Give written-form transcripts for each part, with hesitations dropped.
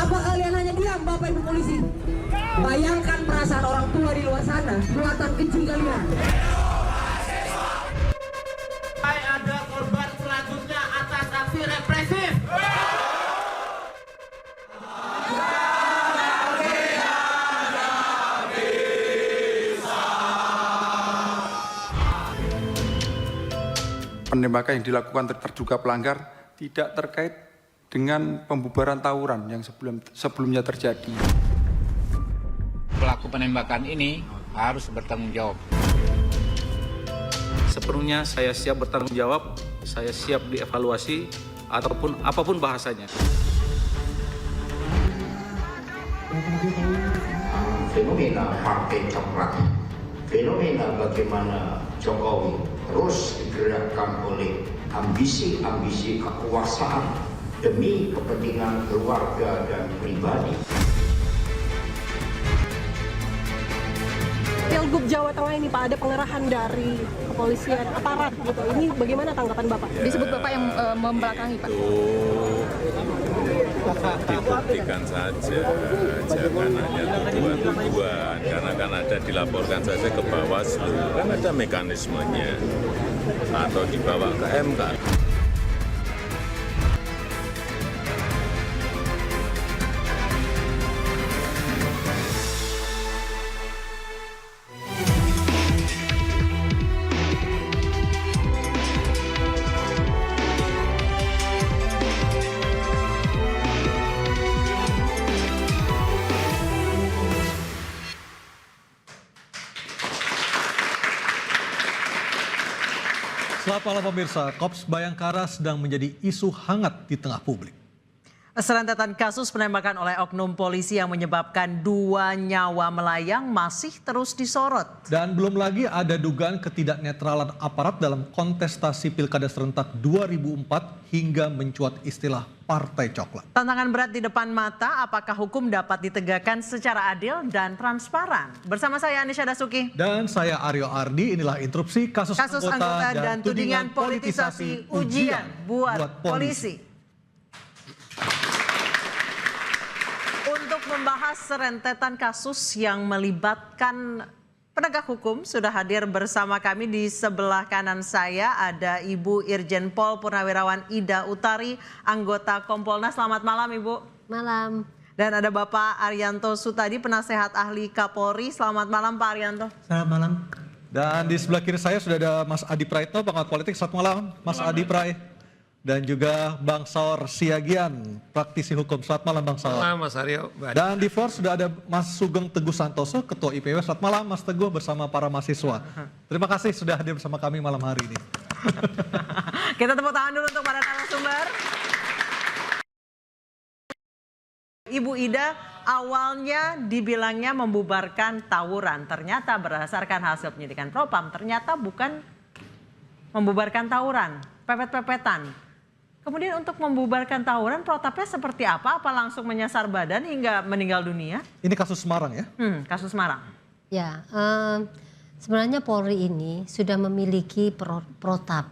Apa kalian hanya diam, Bapak Ibu polisi? Bayangkan perasaan orang tua di luar sana, buatan kecil kalian. Ada korban selanjutnya atas aksi represif. Penembakan yang dilakukan terduga pelanggar tidak terkait dengan pembubaran tawuran yang sebelumnya terjadi. Pelaku penembakan ini harus bertanggung jawab. Sepenuhnya saya siap bertanggung jawab, saya siap dievaluasi, ataupun apapun bahasanya. Fenomena partai coklat, fenomena bagaimana Jokowi terus digerakkan oleh ambisi-ambisi kekuasaan demi kepentingan keluarga dan pribadi. Pilgub Jawa Tengah ini Pak, ada pengerahan dari kepolisian, aparat gitu. Ini bagaimana tanggapan Bapak? Disebut Bapak yang membelakangi Pak. Dibuktikan saja, jangan hanya tuduhan-tuduhan, karena kan ada dilaporkan saja ke Bawaslu, kan ada mekanismenya, atau dibawa ke MK. Selamat malam pemirsa, Kops Bayangkara sedang menjadi isu hangat di tengah publik. Serentetan kasus penembakan oleh oknum polisi yang menyebabkan 2 nyawa melayang masih terus disorot. Dan belum lagi ada dugaan ketidaknetralan aparat dalam kontestasi Pilkada serentak 2004 hingga mencuat istilah Partai Coklat. Tantangan berat di depan mata, apakah hukum dapat ditegakkan secara adil dan transparan? Bersama saya Anisha Dasuki. Dan saya Aryo Ardi, inilah interupsi kasus anggota dan tudingan politisasi ujian buat polisi. Untuk membahas serentetan kasus yang melibatkan penegak hukum, sudah hadir bersama kami. Di sebelah kanan saya ada Ibu Irjen Pol Purnawirawan Ida Utari, anggota Kompolnas. Selamat malam Ibu. Malam. Dan ada Bapak Arianto Sutadi, penasehat ahli Kapolri. Selamat malam Pak Arianto. Selamat malam. Dan di sebelah kiri saya sudah ada Mas Adi Praitno, pengamat politik. Selamat malam Mas Adi Prai. Dan juga Bang Saur Siagian, praktisi hukum. Selamat malam Bang Saur. Selamat malam Mas Aryo. Dan di floor sudah ada Mas Sugeng Teguh Santoso, Ketua IPW. Selamat malam Mas Teguh bersama para mahasiswa. Terima kasih sudah hadir bersama kami malam hari ini. Kita tepuk tangan dulu untuk para narasumber. Ibu Ida, awalnya dibilangnya membubarkan tawuran. Ternyata berdasarkan hasil penyidikan Propam, ternyata bukan membubarkan tawuran, pepet-pepetan. Kemudian untuk membubarkan tawuran, protapnya seperti apa? Apa langsung menyasar badan hingga meninggal dunia? Ini kasus Semarang ya? Kasus Semarang. Ya, sebenarnya Polri ini sudah memiliki protap.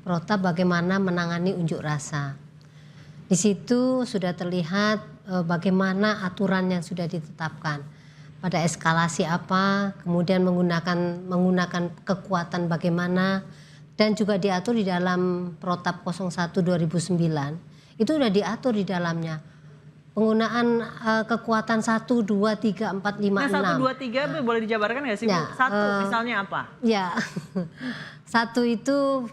Protap bagaimana menangani unjuk rasa. Di situ sudah terlihat bagaimana aturan yang sudah ditetapkan. Pada eskalasi apa, kemudian menggunakan kekuatan bagaimana. Dan juga diatur di dalam Protap 01 2009, itu sudah diatur di dalamnya. Penggunaan kekuatan 1, 2, 3, 4, 5, 6. Nah 1, 2, 3 boleh dijabarkan nggak sih Bu? Satu misalnya apa? Ya, satu itu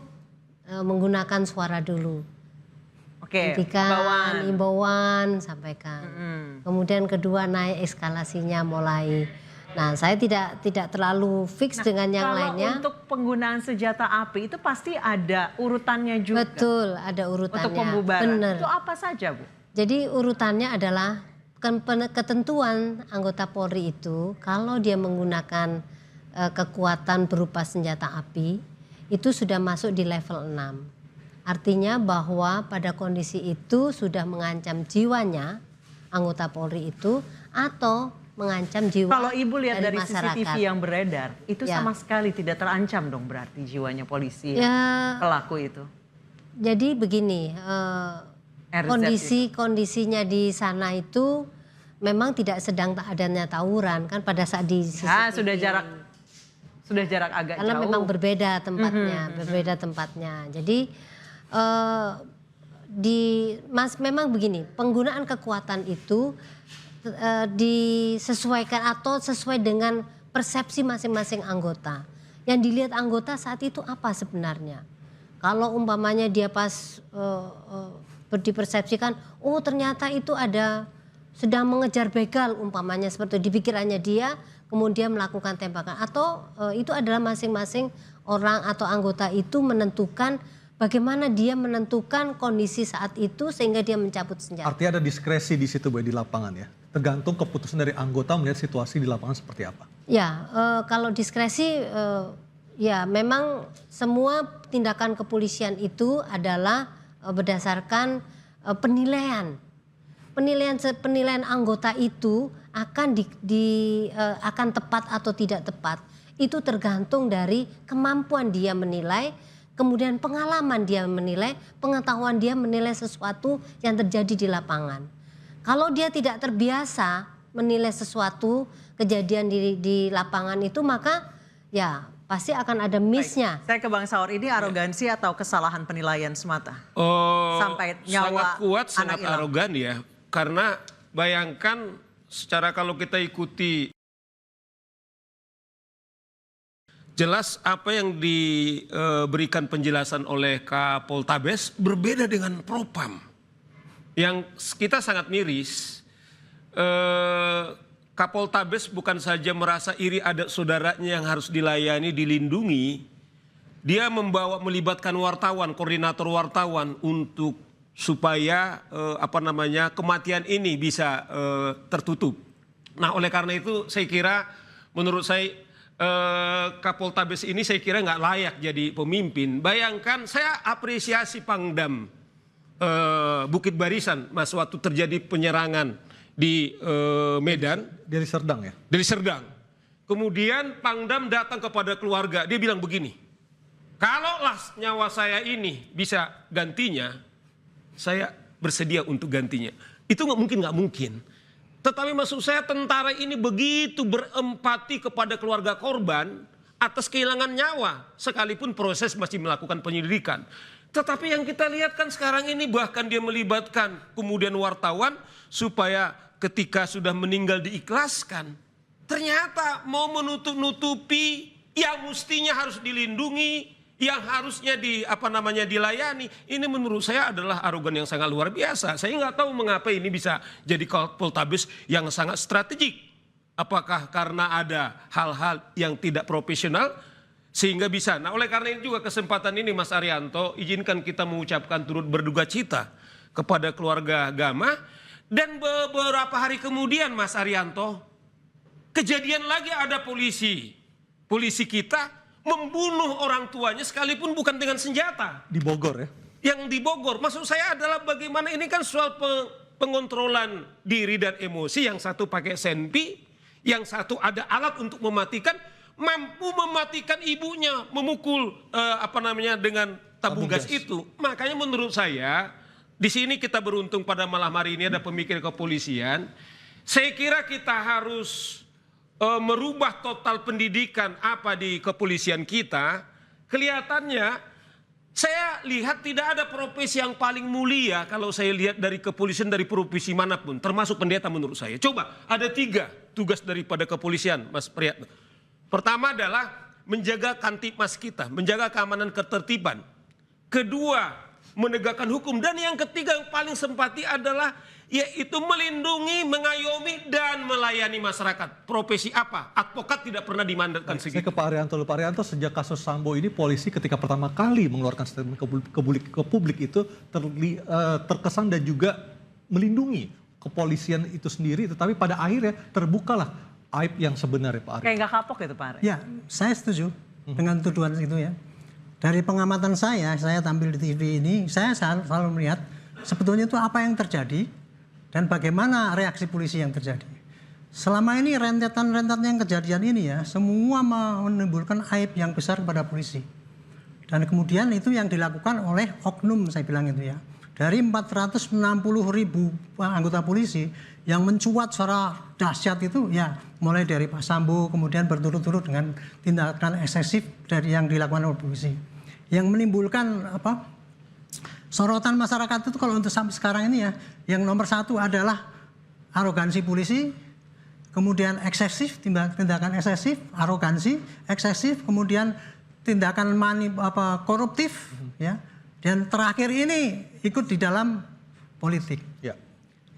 menggunakan suara dulu. Oke, imbauan, sampaikan. Kemudian kedua naik eskalasinya mulai. Nah, saya tidak terlalu fix dengan yang lainnya. Untuk penggunaan senjata api itu pasti ada urutannya juga. Betul, ada urutannya. Untuk pembubaran. Bener. Itu apa saja, Bu? Jadi urutannya adalah ketentuan anggota Polri itu kalau dia menggunakan kekuatan berupa senjata api itu sudah masuk di level 6. Artinya bahwa pada kondisi itu sudah mengancam jiwanya anggota Polri itu atau mengancam jiwa. Kalau Ibu lihat dari masyarakat. CCTV yang beredar, itu sama sekali tidak terancam dong berarti jiwanya polisi ya, pelaku itu. Jadi begini, kondisinya di sana itu memang tidak sedang adanya tawuran kan pada saat di sudah jarak agak karena jauh. memang berbeda tempatnya. Jadi memang begini, penggunaan kekuatan itu disesuaikan atau sesuai dengan persepsi masing-masing anggota. Yang dilihat anggota saat itu apa sebenarnya? Kalau umpamanya dia pas dipersepsikan, oh ternyata itu ada sedang mengejar begal umpamanya seperti itu, di pikirannya dia, kemudian melakukan tembakan. Atau itu adalah masing-masing orang atau anggota itu menentukan bagaimana dia menentukan kondisi saat itu sehingga dia mencabut senjata. Artinya ada diskresi di situ di lapangan ya? Tergantung keputusan dari anggota melihat situasi di lapangan seperti apa? Ya, kalau diskresi ya memang semua tindakan kepolisian itu adalah berdasarkan penilaian anggota itu akan tepat atau tidak tepat. Itu tergantung dari kemampuan dia menilai, kemudian pengalaman dia menilai, pengetahuan dia menilai sesuatu yang terjadi di lapangan. Kalau dia tidak terbiasa menilai sesuatu kejadian di lapangan itu, maka ya pasti akan ada miss-nya. Saya ke Bang Saur, ini arogansi atau kesalahan penilaian semata? Sampai nyawa sangat kuat, sangat anak hilang. arogan ya. Karena bayangkan secara kalau kita ikuti jelas apa yang diberikan penjelasan oleh Kapoltabes berbeda dengan Propam. Yang kita sangat miris, Kapoltabes bukan saja merasa iri ada saudaranya yang harus dilayani, dilindungi. Dia melibatkan wartawan, koordinator wartawan untuk supaya kematian ini bisa tertutup. Nah, oleh karena itu saya kira menurut saya Kapoltabes ini saya kira nggak layak jadi pemimpin. Bayangkan saya apresiasi Pangdam Bukit Barisan Mas waktu terjadi penyerangan di Medan. Dari Serdang ya? Dari Serdang. Kemudian Pangdam datang kepada keluarga, dia bilang begini, kalaulah nyawa saya ini bisa gantinya, saya bersedia untuk gantinya. Itu nggak mungkin. Tetapi maksud saya tentara ini begitu berempati kepada keluarga korban atas kehilangan nyawa, sekalipun proses masih melakukan penyelidikan. Tetapi yang kita lihat kan sekarang ini bahkan dia melibatkan kemudian wartawan supaya ketika sudah meninggal diikhlaskan. Ternyata mau menutup-nutupi yang mestinya harus dilindungi, yang harusnya dilayani. Ini menurut saya adalah arogan yang sangat luar biasa. Saya nggak tahu mengapa ini bisa jadi Kapoltabes yang sangat strategik. Apakah karena ada hal-hal yang tidak profesional sehingga bisa. Nah, oleh karena ini juga kesempatan ini Mas Arianto, izinkan kita mengucapkan turut berduka cita kepada keluarga Gama. Dan beberapa hari kemudian Mas Arianto, kejadian lagi ada polisi kita membunuh orang tuanya sekalipun bukan dengan senjata. Di Bogor ya? Yang di Bogor. Maksud saya adalah bagaimana ini kan soal pengontrolan diri dan emosi. Yang satu pakai senpi, yang satu ada alat untuk mematikan, mampu mematikan ibunya, memukul dengan tabung gas itu. Makanya menurut saya di sini kita beruntung pada malam hari ini ada pemikir kepolisian. Saya kira kita harus merubah total pendidikan di kepolisian kita. Kelihatannya saya lihat tidak ada profesi yang paling mulia kalau saya lihat dari kepolisian, dari profesi manapun, termasuk pendeta menurut saya. Coba ada 3 tugas daripada kepolisian, Mas Priyatno. Pertama adalah menjaga kamtipmas kita, menjaga keamanan ketertiban. Kedua, menegakkan hukum. Dan yang ketiga yang paling sempati adalah yaitu melindungi, mengayomi, dan melayani masyarakat. Profesi apa? Advokat tidak pernah dimandatkan segitu. Saya ke Pak Arianto. Pak Arianto, sejak kasus Sambo ini polisi ketika pertama kali mengeluarkan statement ke publik itu terkesan dan juga melindungi kepolisian itu sendiri. Tetapi pada akhirnya terbukalah aib yang sebenarnya Pak Arianto. Kayak nggak kapok itu Pak Arianto? Ya, saya setuju dengan tuduhan itu ya. Dari pengamatan saya tampil di TV ini, saya selalu melihat sebetulnya itu apa yang terjadi dan bagaimana reaksi polisi yang terjadi. Selama ini rentetan yang kejadian ini ya, semua menimbulkan aib yang besar kepada polisi. Dan kemudian itu yang dilakukan oleh oknum, saya bilang itu ya. dari 460.000 anggota polisi yang mencuat secara dahsyat itu ya mulai dari Pak Sambo kemudian berturut-turut dengan tindakan eksesif dari yang dilakukan oleh polisi yang menimbulkan sorotan masyarakat itu kalau untuk sampai sekarang ini ya yang nomor satu adalah arogansi polisi, kemudian eksesif, tindakan eksesif, arogansi, eksesif, kemudian tindakan koruptif, ya, dan terakhir ini ikut di dalam politik. Ya.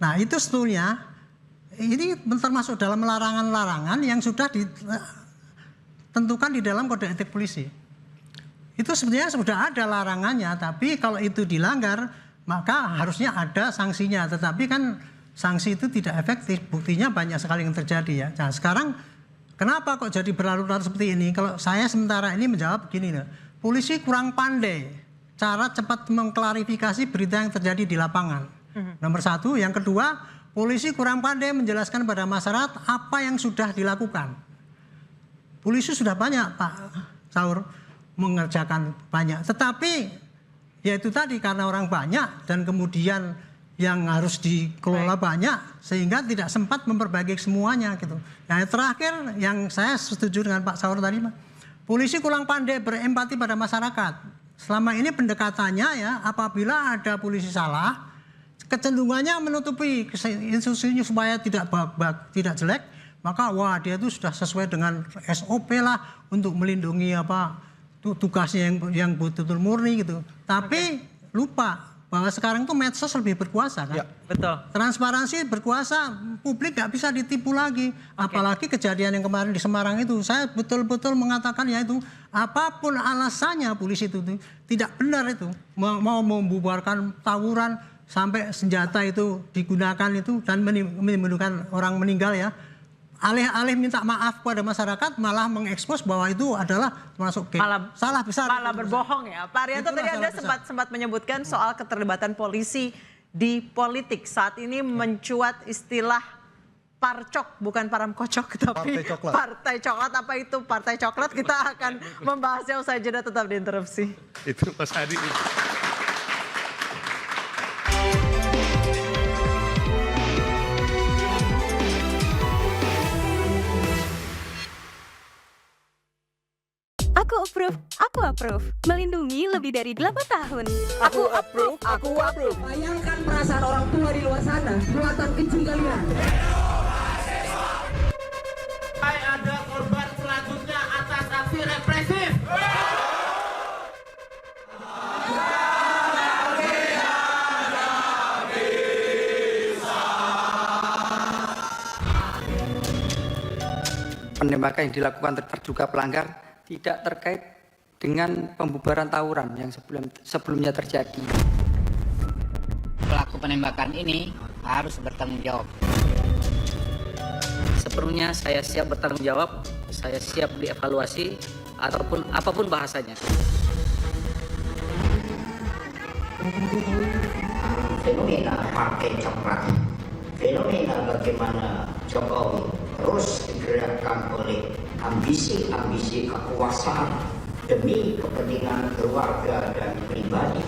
Nah itu sebetulnya ini termasuk dalam larangan-larangan yang sudah ditentukan di dalam kode etik polisi. Itu sebenarnya sudah ada larangannya, tapi kalau itu dilanggar maka harusnya ada sanksinya. Tetapi kan sanksi itu tidak efektif, buktinya banyak sekali yang terjadi ya. Nah sekarang kenapa kok jadi berlarut-larut seperti ini? Kalau saya sementara ini menjawab begini loh, polisi kurang pandai cara cepat mengklarifikasi berita yang terjadi di lapangan. Nomor satu, yang kedua, polisi kurang pandai menjelaskan pada masyarakat apa yang sudah dilakukan. Polisi sudah banyak Pak Saur mengerjakan banyak, tetapi ya itu tadi karena orang banyak dan kemudian yang harus dikelola banyak sehingga tidak sempat memperbaiki semuanya gitu. Yang terakhir yang saya setuju dengan Pak Saur tadi, polisi kurang pandai berempati pada masyarakat. Selama ini pendekatannya ya apabila ada polisi salah, kecenderungannya menutupi institusinya supaya tidak jelek, maka wah dia itu sudah sesuai dengan SOP lah untuk melindungi tugasnya yang betul-betul murni gitu. Tapi lupa bahwa sekarang tuh medsos lebih berkuasa kan. Ya, betul. Transparansi berkuasa, publik nggak bisa ditipu lagi. Apalagi kejadian yang kemarin di Semarang itu, saya betul-betul mengatakan ya itu apapun alasannya polisi itu tidak benar itu mau membubarkan tawuran sampai senjata itu digunakan itu dan menimbulkan orang meninggal ya. Alih-alih minta maaf kepada masyarakat malah mengekspos bahwa itu adalah termasuk salah besar. Malah berbohong ya. Pak Arianto tadi Anda sempat menyebutkan soal keterlibatan polisi di politik. Saat ini mencuat istilah parcok, bukan param kocok tapi partai coklat. Apa itu partai coklat? Kita akan membahasnya usai jeda, tetap di Interupsi. Itu Mas Adi. Aku approve. Melindungi lebih dari 8 tahun. Aku approve. Bayangkan perasaan orang tua di luar sana, buatan kecil kalian. Ada korban selanjutnya atas aksi represif. Penembakan yang dilakukan terduga pelanggar tidak terkait dengan pembubaran tawuran yang sebelumnya terjadi. Pelaku penembakan ini harus bertanggung jawab. Sepenuhnya saya siap bertanggung jawab, saya siap dievaluasi ataupun apapun bahasanya. Fenomena partai coklat, fenomena bagaimana Jokowi terus digerakkan oleh ambisi-ambisi kekuasaan demi kepentingan keluarga dan pribadi.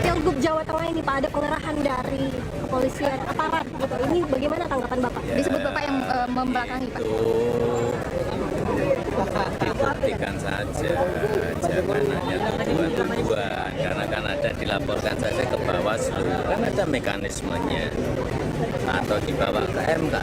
Pilgub Jawa Tengah ini Pak ada pengerahan dari kepolisian aparat gitu. Ini bagaimana tanggapan Bapak? Ya, disebut Bapak yang membelakangi Pak. Dibuktikan saja, jangan hanya tuduhan-tuduhan, karena kan ada dilaporkan saja ke Bawaslu, kan ada mekanismenya, atau dibawa ke MK.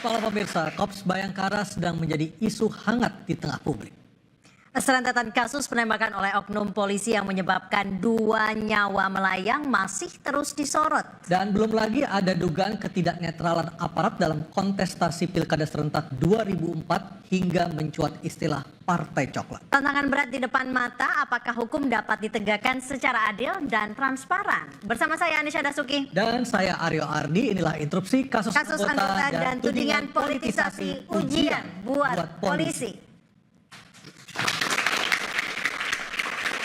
Para pemirsa, Korps Bayangkara sedang menjadi isu hangat di tengah publik. Serentetan kasus penembakan oleh oknum polisi yang menyebabkan 2 nyawa melayang masih terus disorot. Dan belum lagi ada dugaan ketidaknetralan aparat dalam kontestasi Pilkada serentak 2004 hingga mencuat istilah Partai Coklat. Tantangan berat di depan mata, apakah hukum dapat ditegakkan secara adil dan transparan? Bersama saya Anisha Dasuki. Dan saya Aryo Ardi, inilah interupsi kasus anggota dan tudingan politisasi ujian buat polisi.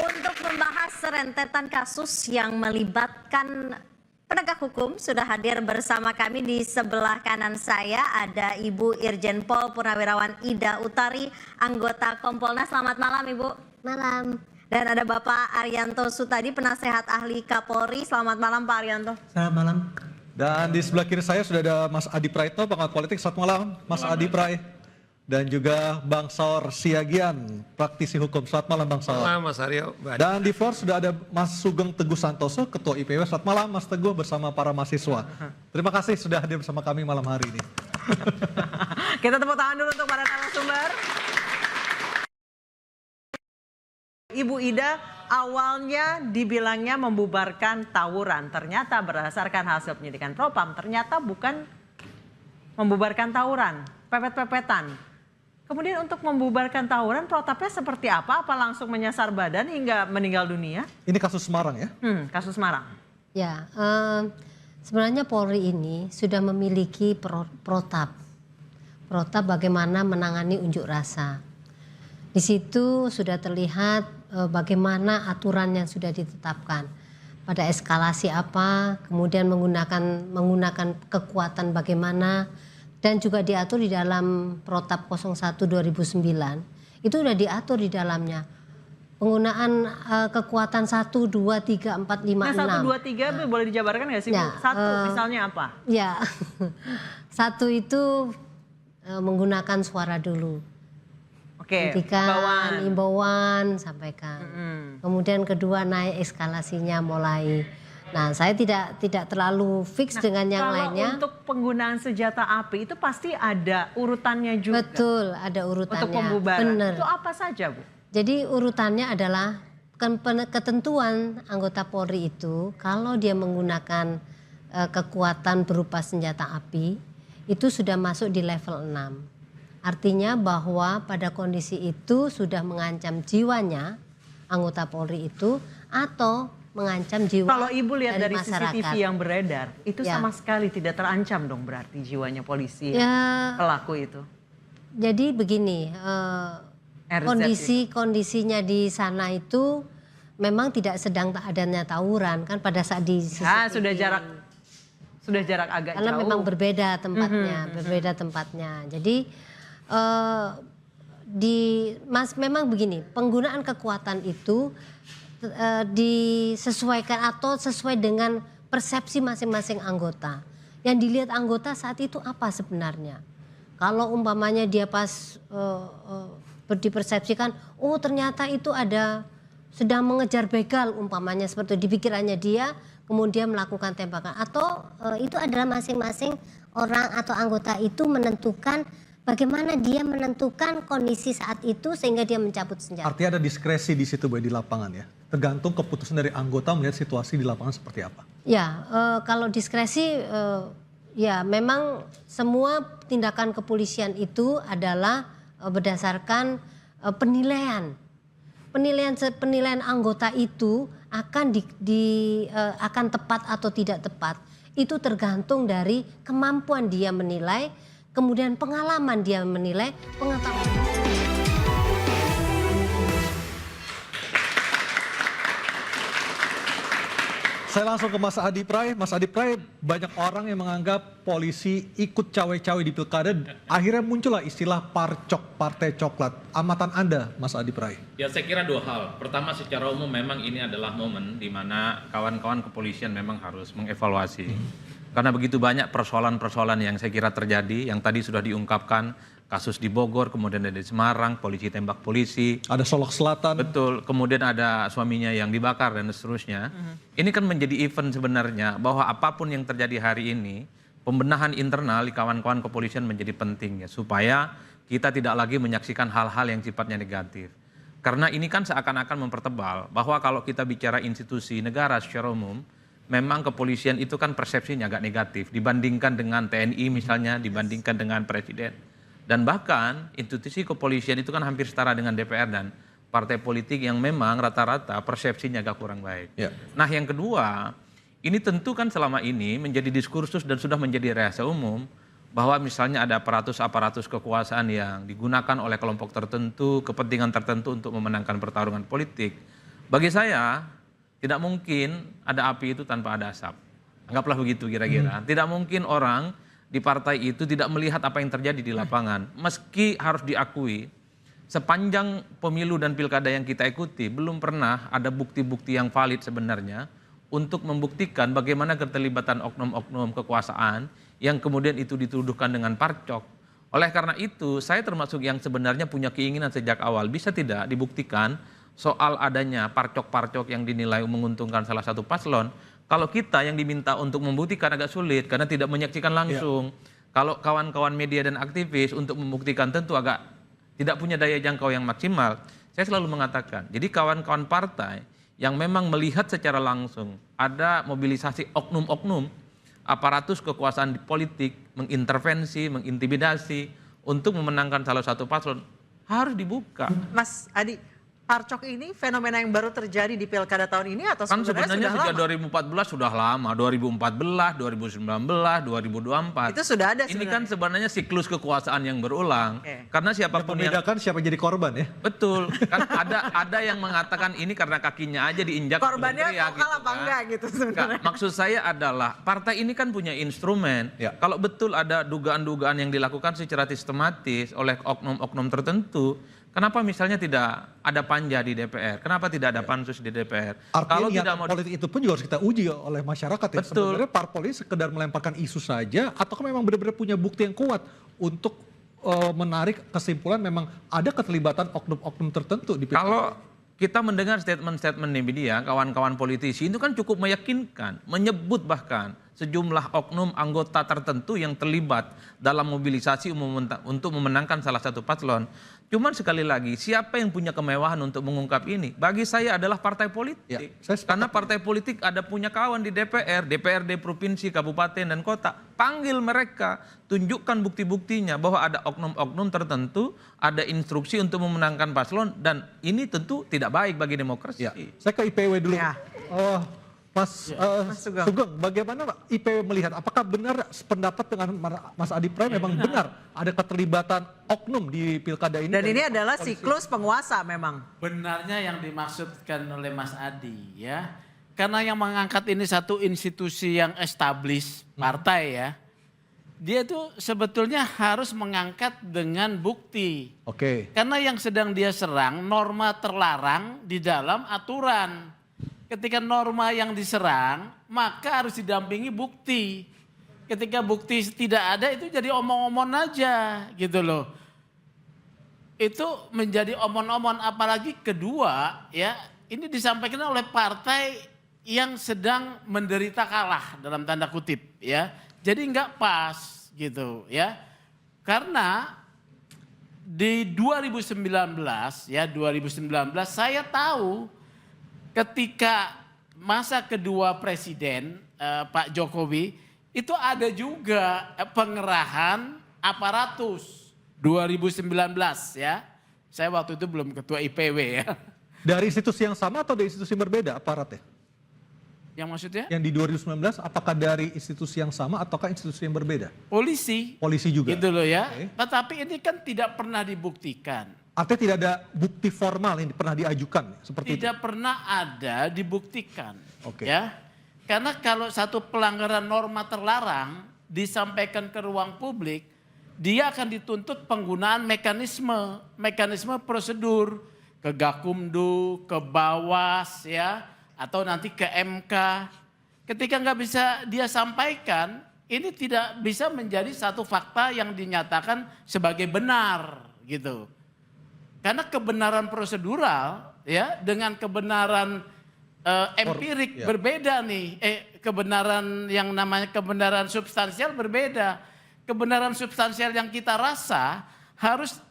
Untuk membahas rentetan kasus yang melibatkan penegak hukum, sudah hadir bersama kami di sebelah kanan saya ada Ibu Irjen Pol Purnawirawan Ida Utari, anggota Kompolnas. Selamat malam Ibu. Malam. Dan ada Bapak Arianto Sutadi, penasehat ahli Kapolri. Selamat malam Pak Arianto. Selamat malam. Dan di sebelah kiri saya sudah ada Mas Adi Praitno, pengamat politik. Selamat malam Mas Adi Prai. Dan juga Bang Saur Siagian, praktisi hukum. Selamat malam Bang Saur. Selamat malam Mas Aryo. Dan di floor sudah ada Mas Sugeng Teguh Santoso, Ketua IPW. Selamat malam Mas Teguh bersama para mahasiswa. Terima kasih sudah hadir bersama kami malam hari ini. Kita tepuk tangan dulu untuk para narasumber. Ibu Ida awalnya dibilangnya membubarkan tawuran. Ternyata berdasarkan hasil penyidikan Propam, ternyata bukan membubarkan tawuran, pepet-pepetan. Kemudian untuk membubarkan tawuran, protapnya seperti apa? Apa langsung menyasar badan hingga meninggal dunia? Ini kasus Semarang ya? Kasus Semarang. Ya, sebenarnya Polri ini sudah memiliki protap bagaimana menangani unjuk rasa. Di situ sudah terlihat bagaimana aturan yang sudah ditetapkan. Pada eskalasi apa, kemudian menggunakan kekuatan bagaimana, dan juga diatur di dalam Protap 01 2009. Itu sudah diatur di dalamnya. Penggunaan kekuatan 1, 2, 3, 4, 5, 6. Nah 1, 2, 3 boleh dijabarkan nggak sih Bu? Ya, 1 misalnya apa? Ya, 1 itu menggunakan suara dulu. Oke, imbauan sampaikan. Kemudian kedua naik eskalasinya mulai. Nah, saya tidak terlalu fix dengan yang lainnya. Kalau untuk penggunaan senjata api itu pasti ada urutannya juga. Betul, ada urutannya. Untuk pembubaran. Bener. Itu apa saja, Bu? Jadi urutannya adalah ketentuan anggota Polri itu kalau dia menggunakan kekuatan berupa senjata api itu sudah masuk di level 6. Artinya bahwa pada kondisi itu sudah mengancam jiwanya anggota Polri itu atau mengancam jiwa. Kalau Ibu lihat dari masyarakat. CCTV yang beredar, itu sama sekali tidak terancam dong berarti jiwanya polisi pelaku itu. Jadi begini, kondisinya di sana itu memang tidak sedang adanya tawuran kan pada saat di CCTV. Sudah jarak agak karena jauh. Memang berbeda tempatnya. Jadi memang begini, penggunaan kekuatan itu disesuaikan atau sesuai dengan persepsi masing-masing anggota. Yang dilihat anggota saat itu apa sebenarnya? Kalau umpamanya dia pas dipersepsikan, oh ternyata itu ada sedang mengejar begal umpamanya seperti di pikirannya dia, kemudian melakukan tembakan. Atau itu adalah masing-masing orang atau anggota itu menentukan bagaimana dia menentukan kondisi saat itu sehingga dia mencabut senjata. Artinya ada diskresi di situ di lapangan ya? Tergantung keputusan dari anggota melihat situasi di lapangan seperti apa? Ya, kalau diskresi ya memang semua tindakan kepolisian itu adalah berdasarkan penilaian. Penilaian anggota itu akan akan tepat atau tidak tepat. Itu tergantung dari kemampuan dia menilai, kemudian pengalaman dia menilai, pengetahuan. Saya langsung ke Mas Adi Prai. Mas Adi Prai, banyak orang yang menganggap polisi ikut cawe-cawe di pilkada. Akhirnya muncullah istilah parcok, partai coklat. Amatan Anda, Mas Adi Prai? Ya, saya kira dua hal. Pertama, secara umum memang ini adalah momen di mana kawan-kawan kepolisian memang harus mengevaluasi. Karena begitu banyak persoalan-persoalan yang saya kira terjadi, yang tadi sudah diungkapkan, kasus di Bogor, kemudian ada di Semarang, polisi tembak polisi. Ada Solok Selatan. Betul, kemudian ada suaminya yang dibakar dan seterusnya. Ini kan menjadi event sebenarnya bahwa apapun yang terjadi hari ini, pembenahan internal di kawan-kawan kepolisian menjadi penting ya, supaya kita tidak lagi menyaksikan hal-hal yang sifatnya negatif. Karena ini kan seakan-akan mempertebal bahwa kalau kita bicara institusi negara secara umum, memang kepolisian itu kan persepsinya agak negatif dibandingkan dengan TNI misalnya, dibandingkan dengan presiden. Dan bahkan institusi kepolisian itu kan hampir setara dengan DPR dan partai politik yang memang rata-rata persepsinya agak kurang baik. Nah yang kedua, ini tentu kan selama ini menjadi diskursus dan sudah menjadi rahasia umum bahwa misalnya ada aparatus kekuasaan yang digunakan oleh kelompok tertentu, kepentingan tertentu untuk memenangkan pertarungan politik. Bagi saya, tidak mungkin ada api itu tanpa ada asap. Anggaplah begitu kira-kira. Tidak mungkin orang di partai itu tidak melihat apa yang terjadi di lapangan. Meski harus diakui, sepanjang pemilu dan pilkada yang kita ikuti, belum pernah ada bukti-bukti yang valid sebenarnya untuk membuktikan bagaimana keterlibatan oknum-oknum kekuasaan yang kemudian itu dituduhkan dengan parcok. Oleh karena itu, saya termasuk yang sebenarnya punya keinginan sejak awal, bisa tidak dibuktikan soal adanya parcok-parcok yang dinilai menguntungkan salah satu paslon. Kalau kita yang diminta untuk membuktikan agak sulit karena tidak menyaksikan langsung. Kalau kawan-kawan media dan aktivis untuk membuktikan tentu agak tidak punya daya jangkau yang maksimal. Saya selalu mengatakan, jadi kawan-kawan partai yang memang melihat secara langsung ada mobilisasi oknum-oknum aparatus kekuasaan di politik mengintervensi, mengintimidasi untuk memenangkan salah satu paslon harus dibuka. Mas Adi, parcok ini fenomena yang baru terjadi di pilkada tahun ini atau Kan sebenarnya sudah sejak 2014 sudah lama, 2014, 2019, 2024. Itu sudah ada Ini kan sebenarnya siklus kekuasaan yang berulang. Karena siapapun yang membedakan siapa jadi korban ya. Betul. Kan ada yang mengatakan ini karena kakinya aja diinjak. korbannya lokal apa enggak gitu sebenarnya. Maksud saya adalah partai ini kan punya instrumen. Kalau betul ada dugaan-dugaan yang dilakukan secara sistematis oleh oknum-oknum tertentu, kenapa misalnya tidak ada panja di DPR? Kenapa tidak ada pansus di DPR? Artinya Kalau tidak niatan mau politik itu pun juga harus kita uji oleh masyarakat ya. Betul. Sebenarnya parpol ini sekedar melemparkan isu saja atau memang benar-benar punya bukti yang kuat untuk menarik kesimpulan memang ada keterlibatan oknum-oknum tertentu di Kalau kita mendengar statement-statement di media, kawan-kawan politisi itu kan cukup meyakinkan, menyebut bahkan sejumlah oknum anggota tertentu yang terlibat dalam mobilisasi untuk memenangkan salah satu paslon. Cuman sekali lagi, siapa yang punya kemewahan untuk mengungkap ini? Bagi saya adalah partai politik. Karena partai politik ada punya kawan di DPR, DPRD provinsi, kabupaten, dan kota. Panggil mereka, tunjukkan bukti-buktinya bahwa ada oknum-oknum tertentu, ada instruksi untuk memenangkan paslon, dan ini tentu tidak baik bagi demokrasi. Saya ke IPW dulu. Mas Sugeng, bagaimana IPW melihat? Apakah benar pendapat dengan Mas Adi Pray memang benar ada keterlibatan oknum di pilkada ini? Dan ini adalah siklus penguasa memang. Benarnya yang dimaksudkan oleh Mas Adi ya, karena yang mengangkat ini satu institusi yang established partai ya, dia itu sebetulnya harus mengangkat dengan bukti. Karena yang sedang dia serang norma terlarang di dalam aturan. Ketika norma yang diserang, maka harus didampingi bukti. Ketika bukti tidak ada, itu jadi omong-omong aja gitu loh. Itu menjadi omong-omong, apalagi kedua ya, ini disampaikan oleh partai yang sedang menderita kalah dalam tanda kutip ya. Jadi nggak pas gitu ya. Karena di 2019 ya, 2019 saya tahu ketika masa kedua Presiden Pak Jokowi itu ada juga pengerahan aparatus 2019 ya. Saya waktu itu belum ketua IPW ya. Dari institusi yang sama atau dari institusi yang berbeda aparatnya? Yang maksudnya? Yang di 2019 apakah dari institusi yang sama ataukah institusi yang berbeda? Polisi. Polisi juga. Gitu loh ya. Tetapi ini kan tidak pernah dibuktikan. Artinya tidak ada bukti formal yang pernah diajukan seperti tidak itu? Pernah ada dibuktikan. Ya. Karena kalau satu pelanggaran norma terlarang disampaikan ke ruang publik, dia akan dituntut penggunaan mekanisme prosedur ke Gakumdu, ke Bawas ya, atau nanti ke MK. Ketika nggak bisa dia sampaikan, ini tidak bisa menjadi satu fakta yang dinyatakan sebagai benar gitu. Karena kebenaran prosedural ya dengan kebenaran empirik berbeda nih. Kebenaran yang namanya kebenaran substansial berbeda. Kebenaran substansial yang kita rasa harus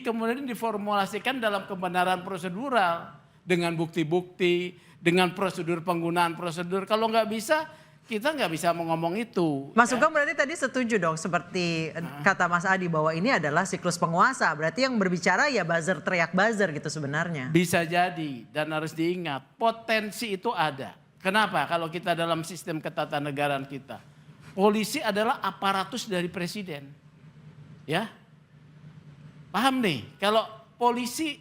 kemudian diformulasikan dalam kebenaran prosedural dengan bukti-bukti, dengan prosedur penggunaan prosedur. Kalau nggak bisa, kita nggak bisa ngomong itu. Mas Sugeng berarti tadi setuju dong seperti kata Mas Adi bahwa ini adalah siklus penguasa. Berarti yang berbicara ya buzzer teriak buzzer gitu sebenarnya. Bisa jadi, dan harus diingat potensi itu ada. Kenapa? Kalau kita dalam sistem ketatanegaraan kita, polisi adalah aparatus dari presiden. Ya. Paham nih? Kalau polisi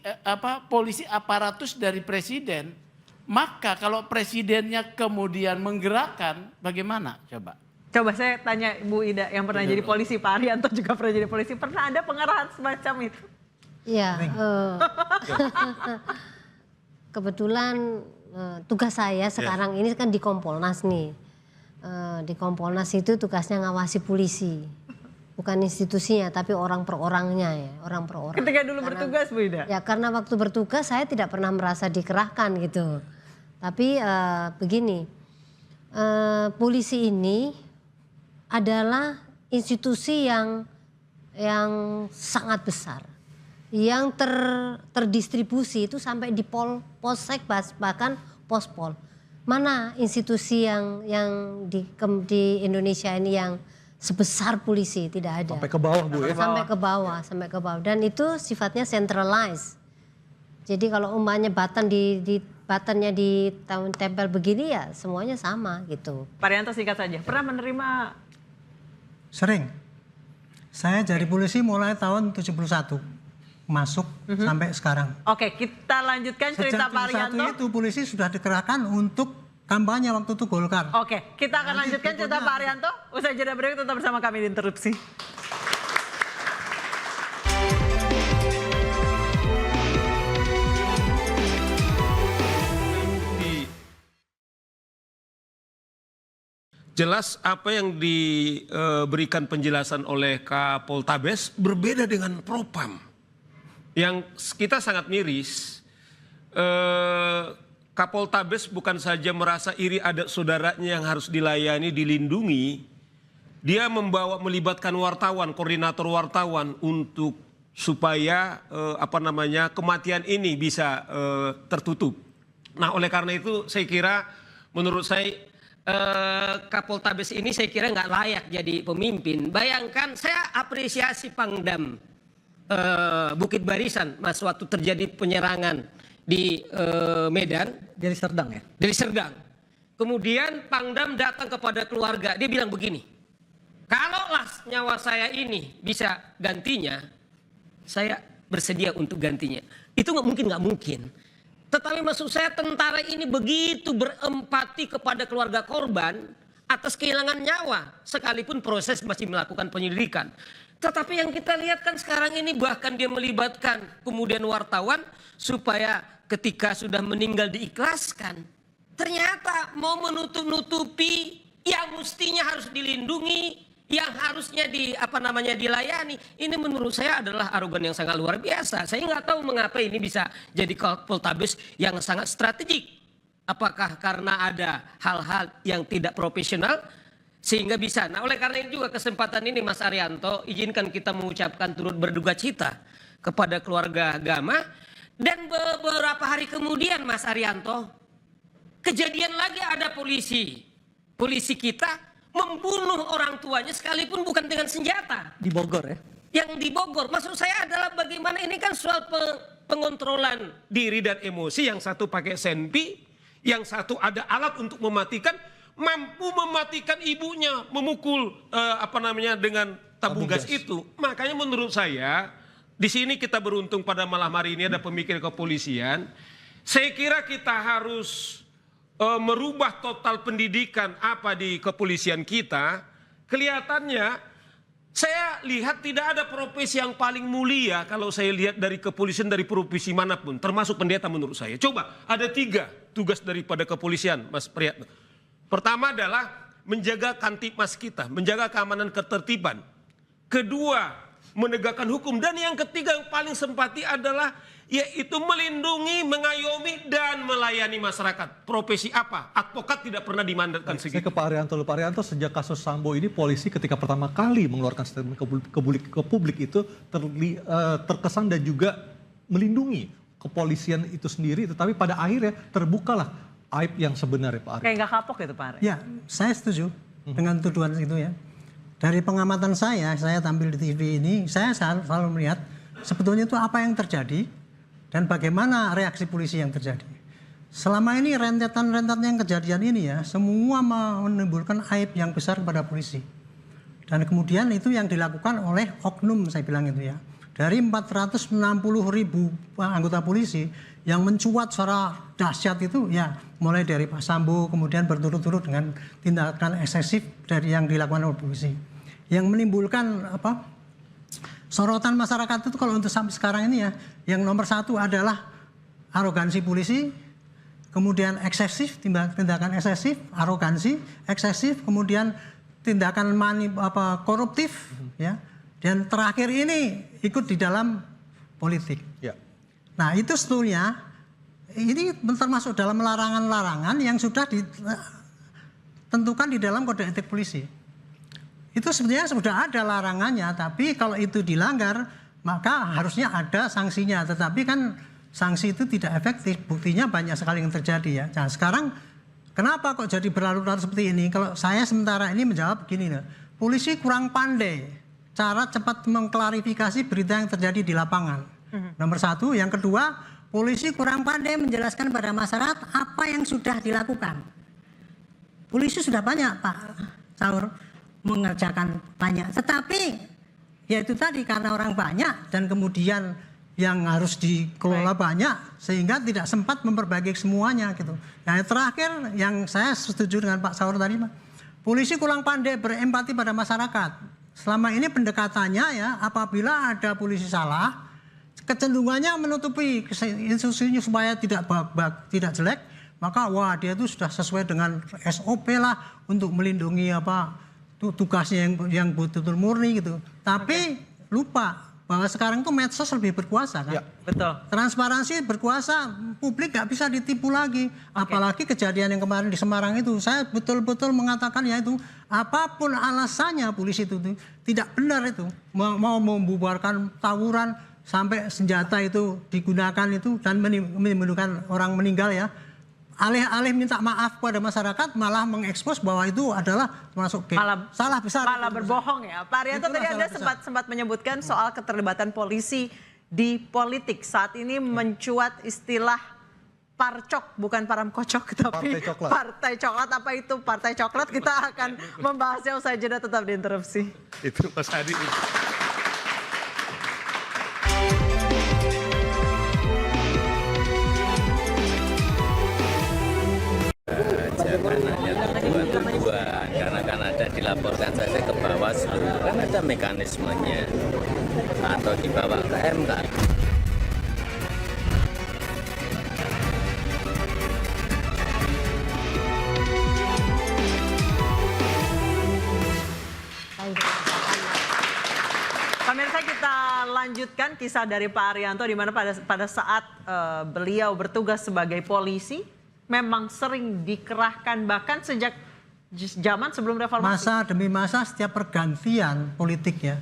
aparatus dari presiden, maka kalau presidennya kemudian menggerakkan, bagaimana? Coba saya tanya Bu Ida yang pernah jadi polisi, Pak Arianto juga pernah jadi polisi. Pernah ada pengerahan semacam itu? Iya. Kebetulan tugas saya sekarang ini kan di Kompolnas nih. Di Kompolnas itu tugasnya ngawasi polisi. Bukan institusinya, tapi orang per orangnya ya, orang per orang. Ketika dulu bertugas Bu Ida? Ya karena waktu bertugas saya tidak pernah merasa dikerahkan gitu. Tapi begini, polisi ini adalah institusi yang sangat besar, yang terdistribusi itu sampai di polsek bahkan pospol. Mana institusi yang di Indonesia ini yang sebesar polisi? Tidak ada. Sampai ke bawah Bu ya? Sampai ke bawah. Dan itu sifatnya centralized. Jadi kalau umpamanya batannya ditempel begini ya semuanya sama gitu. Pak Arianto singkat saja, pernah menerima? Sering. Saya jadi polisi mulai tahun 71. Masuk sampai sekarang. Oke, kita lanjutkan cerita Pak Arianto. Sejak 71 itu polisi sudah dikerahkan untuk kampanye waktu itu Golkar. Oke, kita akan lanjutkan cerita Pak Arianto. Usai jeda berikut tetap bersama kami di Interupsi. Jelas apa yang diberikan penjelasan oleh Kapoltabes berbeda dengan Propam. Yang kita sangat miris, Kapoltabes bukan saja merasa iri ada saudaranya yang harus dilayani, dilindungi. Dia melibatkan wartawan, koordinator wartawan untuk supaya kematian ini bisa tertutup. Nah, oleh karena itu saya kira menurut saya Kapoltabes ini saya kira nggak layak jadi pemimpin. Bayangkan saya apresiasi Pangdam Bukit Barisan Mas waktu terjadi penyerangan di Medan. Dari Serdang ya? Dari Serdang. Kemudian Pangdam datang kepada keluarga, dia bilang begini, kalaulah nyawa saya ini bisa gantinya, saya bersedia untuk gantinya. Itu nggak mungkin. Tetapi maksud saya tentara ini begitu berempati kepada keluarga korban atas kehilangan nyawa, sekalipun proses masih melakukan penyelidikan. Tetapi yang kita lihat kan sekarang ini bahkan dia melibatkan kemudian wartawan supaya ketika sudah meninggal diikhlaskan. Ternyata mau menutup-nutupi yang mestinya harus dilindungi, yang harusnya dilayani. Ini menurut saya adalah arogan yang sangat luar biasa. Saya nggak tahu mengapa ini bisa jadi Kapoltabes yang sangat strategik. Apakah karena ada hal-hal yang tidak profesional sehingga bisa. Nah, oleh karena itu juga kesempatan ini Mas Arianto, izinkan kita mengucapkan turut berduka cita kepada keluarga Gama. Dan beberapa hari kemudian Mas Arianto, kejadian lagi ada polisi kita membunuh orang tuanya sekalipun bukan dengan senjata. Di Bogor ya? Yang di Bogor. Maksud saya adalah bagaimana ini kan soal pengontrolan diri dan emosi. Yang satu pakai senpi, yang satu ada alat untuk mematikan, mampu mematikan ibunya, memukul dengan tabung gas itu. Makanya menurut saya di sini kita beruntung pada malam hari ini ada pemikir kepolisian. Saya kira kita harus merubah total pendidikan di kepolisian kita. Kelihatannya saya lihat tidak ada profesi yang paling mulia kalau saya lihat dari kepolisian dari profesi manapun, termasuk pendeta menurut saya. Coba ada 3 tugas daripada kepolisian, Mas Priyatno. Pertama adalah menjaga Kamtipmas kita, menjaga keamanan ketertiban. Kedua, menegakkan hukum. Dan yang ketiga yang paling sempati adalah yaitu melindungi, mengayomi, dan melayani masyarakat. Profesi apa? Advokat tidak pernah dimandatkan Saya segitu. ke Pak Arianto. Pak Arianto, sejak kasus Sambo ini polisi ketika pertama kali mengeluarkan statement ke publik itu terkesan dan juga melindungi kepolisian itu sendiri, tetapi pada akhirnya terbukalah aib yang sebenarnya, Pak Arianto. Kayak nggak kapok itu, Pak Ari. Ya, saya setuju dengan tuduhan itu ya. Dari pengamatan saya tampil di TV ini, saya selalu melihat sebetulnya itu apa yang terjadi dan bagaimana reaksi polisi yang terjadi. Selama ini rentetan yang kejadian ini ya, semua menimbulkan aib yang besar kepada polisi. Dan kemudian itu yang dilakukan oleh oknum, saya bilang itu ya. Dari 460.000 anggota polisi yang mencuat secara dahsyat itu ya, mulai dari Pak Sambo kemudian berturut-turut dengan tindakan eksesif dari yang dilakukan oleh polisi. Yang menimbulkan sorotan masyarakat itu kalau untuk sampai sekarang ini ya, yang nomor satu adalah arogansi polisi, kemudian eksesif, tindakan eksesif, arogansi, eksesif, kemudian tindakan koruptif, ya, dan terakhir ini ikut di dalam politik. Ya. Nah itu sebetulnya ini termasuk dalam larangan-larangan yang sudah ditentukan di dalam kode etik polisi. Itu sebenarnya sudah ada larangannya, tapi kalau itu dilanggar maka harusnya ada sanksinya. Tetapi kan sanksi itu tidak efektif, buktinya banyak sekali yang terjadi ya. Nah sekarang kenapa kok jadi berlarut-larut seperti ini? Kalau saya sementara ini menjawab begini loh, polisi kurang pandai cara cepat mengklarifikasi berita yang terjadi di lapangan. Nomor satu, yang kedua, polisi kurang pandai menjelaskan pada masyarakat apa yang sudah dilakukan. Polisi sudah banyak Pak Saur mengerjakan banyak, tetapi ya itu tadi karena orang banyak dan kemudian yang harus dikelola banyak sehingga tidak sempat memperbaiki semuanya gitu. Nah terakhir yang saya setuju dengan Pak Saur tadi, polisi kurang pandai berempati pada masyarakat. Selama ini pendekatannya ya, apabila ada polisi salah, kecenderungannya menutupi institusinya supaya tidak jelek, maka wah dia itu sudah sesuai dengan SOP lah untuk melindungi tugasnya yang betul-betul murni gitu. Tapi lupa bahwa sekarang tuh medsos lebih berkuasa kan. Ya, betul. Transparansi berkuasa, publik gak bisa ditipu lagi. Apalagi kejadian yang kemarin di Semarang itu, saya betul-betul mengatakan ya itu apapun alasannya polisi itu tidak benar itu. Mau membubarkan tawuran sampai senjata itu digunakan itu dan menimbulkan orang meninggal ya. Alih-alih minta maaf kepada masyarakat malah mengekspos bahwa itu adalah termasuk salah besar. Malah berbohong ya. Pak Arianto, tadi Anda sempat menyebutkan soal keterlibatan polisi di politik. Saat ini mencuat istilah parcok, bukan param kocok, tapi partai coklat. Apa itu partai coklat? Kita akan membahasnya usai jeda, tetap di Interupsi. Itu Mas Hadi. Jangan hanya tuduhan-tuduhan, karena kan ada dilaporkan saja ke Bawaslu, kan ada mekanismenya, atau dibawa ke MK. Pemirsa, kita lanjutkan kisah dari Pak Arianto, di mana pada saat beliau bertugas sebagai polisi memang sering dikerahkan bahkan sejak zaman sebelum reformasi. Masa demi masa setiap pergantian politik ya,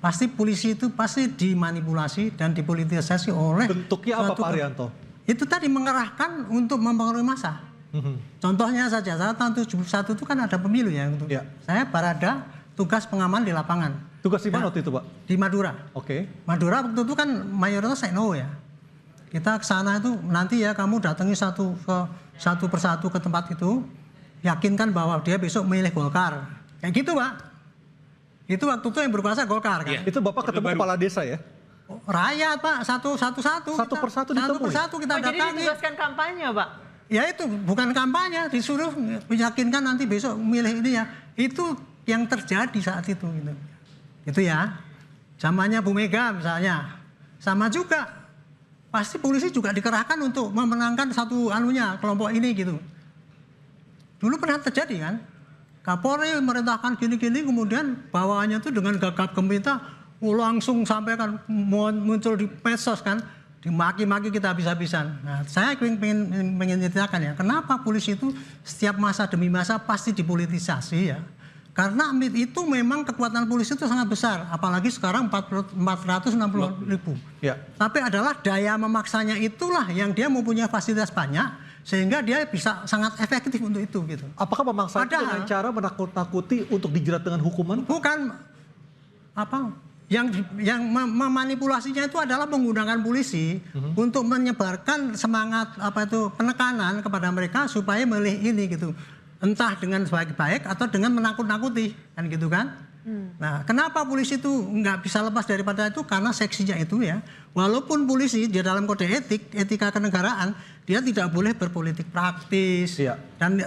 pasti polisi itu pasti dimanipulasi dan dipolitisasi oleh bentuknya apa Pak Arianto? Itu tadi mengerahkan untuk mempengaruhi massa. Contohnya saja, saat tahun 71 itu kan ada pemilu ya. Saya Barada tugas pengaman di lapangan. Tugas di mana waktu itu Pak? Di Madura. Oke. Madura waktu itu kan mayoritas NU ya. Kita ke sana itu nanti ya kamu datangi satu persatu ke tempat itu, yakinkan bahwa dia besok memilih Golkar. Kayak gitu Pak. Itu waktu itu yang berkuasa Golkar kan. Itu Bapak ketemu kepala desa ya? Rakyat Pak, satu persatu kita datangi. Jadi ditugaskan kampanye Pak? Ya itu bukan kampanye, disuruh meyakinkan nanti besok memilih ini ya. Itu yang terjadi saat itu gitu. Itu ya. Zamannya Bu Mega misalnya. Sama juga. Pasti polisi juga dikerahkan untuk memenangkan satu kelompok ini gitu. Dulu pernah terjadi kan, Kapolri merintahkan gini-gini, kemudian bawaannya itu dengan gagap gempita langsung sampaikan muncul di medsos kan, dimaki-maki kita habis-habisan. Nah, saya pengen ceritakan ya, kenapa polisi itu setiap masa demi masa pasti dipolitisasi ya. Karena itu memang kekuatan polisi itu sangat besar, apalagi sekarang 460.000. Ya. Tapi adalah daya memaksanya itulah yang dia mempunyai fasilitas banyak, sehingga dia bisa sangat efektif untuk itu gitu. Apakah memaksa itu dengan cara menakut-nakuti untuk dijerat dengan hukuman? Bukan apa? Yang memanipulasinya itu adalah menggunakan polisi untuk menyebarkan semangat penekanan kepada mereka supaya milih ini gitu, entah dengan baik-baik atau dengan menakut-nakuti kan gitu kan. Nah, kenapa polisi itu nggak bisa lepas daripada itu? Karena seksinya itu ya, walaupun polisi di dalam kode etika kenegaraan dia tidak boleh berpolitik praktis dan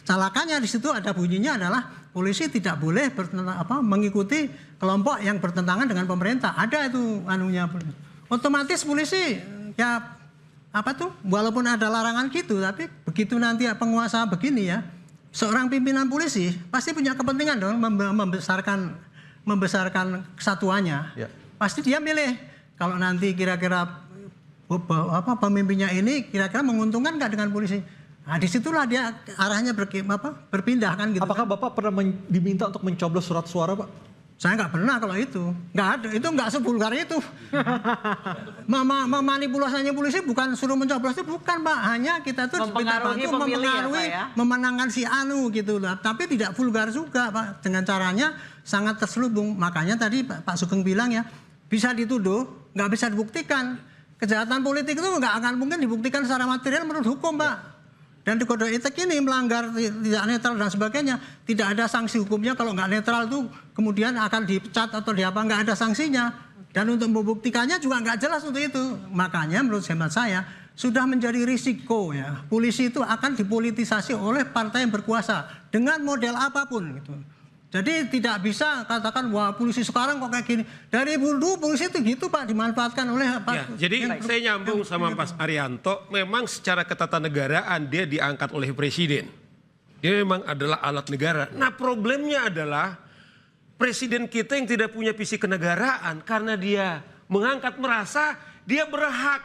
calakannya di situ ada bunyinya adalah polisi tidak boleh mengikuti kelompok yang bertentangan dengan pemerintah. Ada itu anunya. Otomatis polisi ya walaupun ada larangan gitu, tapi begitu nanti penguasa begini ya, seorang pimpinan polisi pasti punya kepentingan dong membesarkan kesatuannya. Ya. Pasti dia milih kalau nanti kira-kira pemimpinnya ini kira-kira menguntungkan nggak dengan polisi. Nah, disitulah dia arahnya berpindah kan gitu. Apakah Bapak pernah diminta untuk mencoblos surat suara, Pak? Saya nggak pernah kalau itu. Nggak ada. Itu nggak sebulgar itu. Memanipulasinya polisi bukan suruh mencoblos itu, bukan Pak. Hanya kita tuh mempengaruhi memenangkan si anu gitu lah. Tapi tidak vulgar juga Pak. Dengan caranya sangat terselubung. Makanya tadi Pak Sugeng bilang ya, bisa dituduh, nggak bisa dibuktikan. Kejahatan politik itu nggak akan mungkin dibuktikan secara material menurut hukum Pak. Dan di kode etik ini melanggar tidak netral dan sebagainya, tidak ada sanksi hukumnya. Kalau nggak netral itu kemudian akan dipecat atau diapa, nggak ada sanksinya. Dan untuk membuktikannya juga nggak jelas untuk itu. Makanya menurut hemat saya sudah menjadi risiko ya, polisi itu akan dipolitisasi oleh partai yang berkuasa dengan model apapun gitu. Jadi tidak bisa katakan wah polisi sekarang kok kayak gini. Dari dulu polisi itu gitu Pak, dimanfaatkan oleh Pak. Ya, jadi saya nyambung sama Mas Arianto, memang secara ketatanegaraan dia diangkat oleh presiden. Dia memang adalah alat negara. Nah problemnya adalah presiden kita yang tidak punya visi kenegaraan karena dia mengangkat merasa dia berhak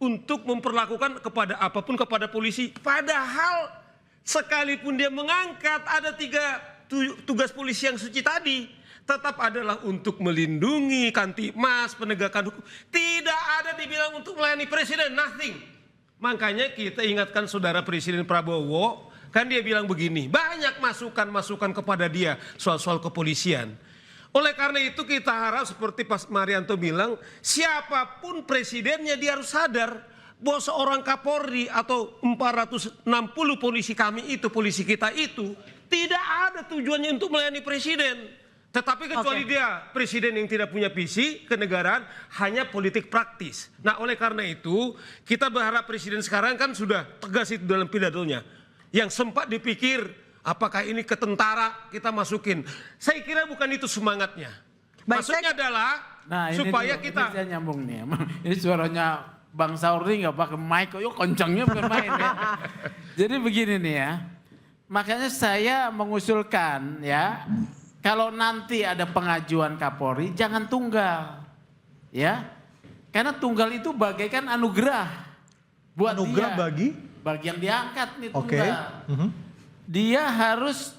untuk memperlakukan kepada apapun kepada polisi. Padahal sekalipun dia mengangkat ada 3 tugas polisi yang suci tadi tetap adalah untuk melindungi Kamtibmas, penegakan hukum. Tidak ada dibilang untuk melayani presiden, nothing. Makanya kita ingatkan saudara Presiden Prabowo, kan dia bilang begini, banyak masukan-masukan kepada dia soal-soal kepolisian. Oleh karena itu kita harap seperti Pak Marianto bilang, siapapun presidennya dia harus sadar bahwa seorang Kapolri atau 460 polisi kami itu, polisi kita itu, tidak ada tujuannya untuk melayani presiden. Tetapi kecuali dia presiden yang tidak punya visi kenegaraan, hanya politik praktis. Nah oleh karena itu kita berharap presiden sekarang kan sudah tegas itu dalam pidatonya. Yang sempat dipikir apakah ini ke tentara kita masukin. Saya kira bukan itu semangatnya. Maksudnya adalah supaya kita... Ini saya nyambung nih. Ini suaranya Bang Sauri nggak pakai mic, yuk kencangnya bukan main ya. Jadi begini nih ya. Makanya saya mengusulkan ya, kalau nanti ada pengajuan Kapolri jangan tunggal. Ya. Karena tunggal itu bagaikan anugerah buat anugerah dia. Bagi yang diangkat nih tunggal. Dia harus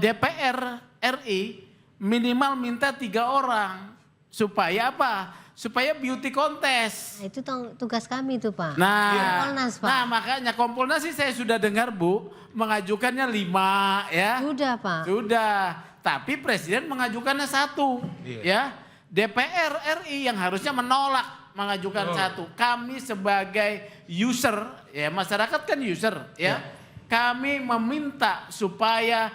DPR RI minimal minta 3 orang. Supaya apa? Supaya beauty contest. Nah, itu tugas kami tuh Pak. Nah, Kompolnas, Pak. Nah makanya Kompolnas sih saya sudah dengar Bu, mengajukannya 5 ya. Sudah Pak. Sudah, tapi Presiden mengajukannya 1 ya. DPR RI yang harusnya menolak mengajukan 1. Kami sebagai user, ya masyarakat kan user ya. Kami meminta supaya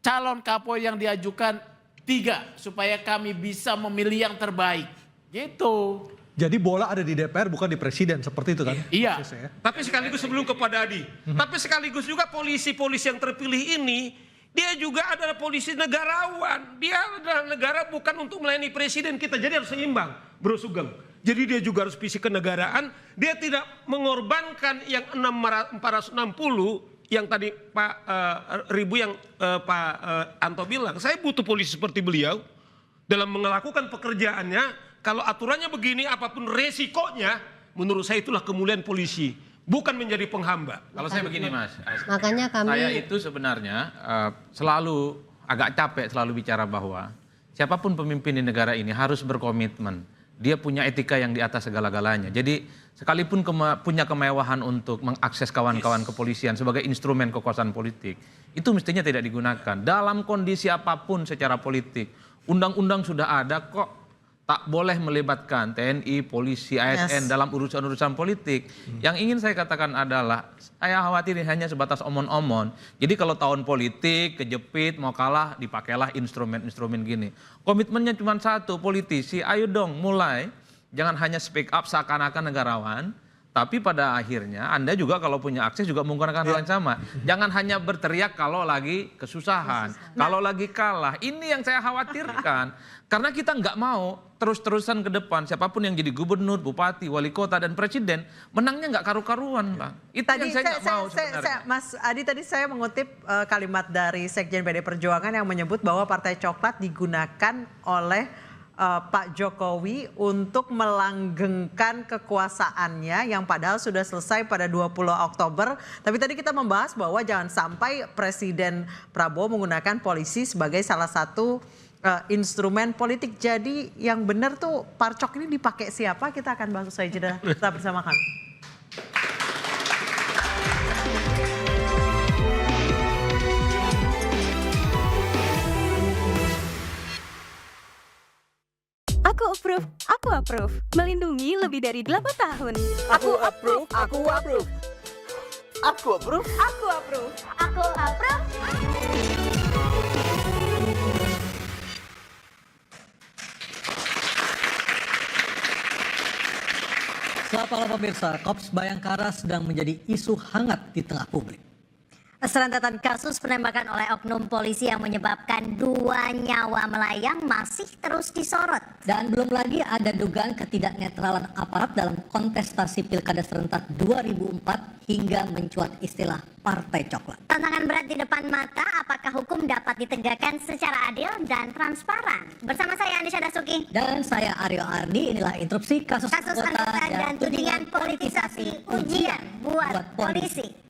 calon Kapolri yang diajukan 3, supaya kami bisa memilih yang terbaik. Gitu. Jadi bola ada di DPR bukan di presiden seperti itu kan? Iya. Tapi sekaligus sebelum kepada Adi, tapi sekaligus juga polisi-polisi yang terpilih ini dia juga adalah polisi negarawan. Dia adalah negara bukan untuk melayani presiden kita. Jadi harus seimbang, Bro Sugeng. Jadi dia juga harus visi kenegaraan. Dia tidak mengorbankan yang 460 yang tadi Pak Pak Anto bilang. Saya butuh polisi seperti beliau dalam melakukan pekerjaannya. Kalau aturannya begini, apapun resikonya, menurut saya itulah kemuliaan polisi, bukan menjadi penghamba. Kalau saya begini Mas, Makanya kami saya itu sebenarnya selalu agak capek selalu bicara bahwa siapapun pemimpin di negara ini harus berkomitmen. Dia punya etika yang di atas segala-galanya. Jadi sekalipun punya kemewahan untuk mengakses kawan-kawan kepolisian sebagai instrumen kekuasaan politik, itu mestinya tidak digunakan. Dalam kondisi apapun secara politik, undang-undang sudah ada kok. Tak boleh melibatkan TNI, polisi, ASN dalam urusan-urusan politik. Yang ingin saya katakan adalah, saya khawatir ini hanya sebatas omon-omon. Jadi kalau tahun politik, kejepit, mau kalah, dipakailah instrumen-instrumen gini. Komitmennya cuma satu, politisi, ayo dong mulai. Jangan hanya speak up seakan-akan negarawan. Tapi pada akhirnya Anda juga kalau punya akses juga menggunakan hal yang sama. Jangan hanya berteriak kalau lagi kesusahan, kalau lagi kalah. Ini yang saya khawatirkan. Karena kita nggak mau terus-terusan ke depan. Siapapun yang jadi gubernur, bupati, wali kota, dan presiden, menangnya nggak karu-karuan, Bang. Itu yang saya nggak mau sebenarnya. Mas Adi, tadi saya mengutip kalimat dari Sekjen PD Perjuangan yang menyebut bahwa Partai Coklat digunakan oleh Pak Jokowi untuk melanggengkan kekuasaannya yang padahal sudah selesai pada 20 Oktober. Tapi tadi kita membahas bahwa jangan sampai Presiden Prabowo menggunakan polisi sebagai salah satu instrumen politik. Jadi yang benar tuh parcok ini dipakai siapa? Kita akan bahas usai jeda. Tetap bersama kami. Aku approve. Melindungi lebih dari 8 tahun. Aku approve. Aku approve. Aku approve. Aku approve. Aku approve. Selamat malam pemirsa, Korps Bayangkara sedang menjadi isu hangat di tengah publik. Serentetan kasus penembakan oleh oknum polisi yang menyebabkan 2 nyawa melayang masih terus disorot. Dan belum lagi ada dugaan ketidaknetralan aparat dalam kontestasi Pilkada serentak 2004 hingga mencuat istilah Partai Coklat. Tantangan berat di depan mata, apakah hukum dapat ditegakkan secara adil dan transparan? Bersama saya Andisha Dasuki. Dan saya Aryo Ardi, inilah interupsi kasus anggota dan tudingan politisasi ujian buat polisi.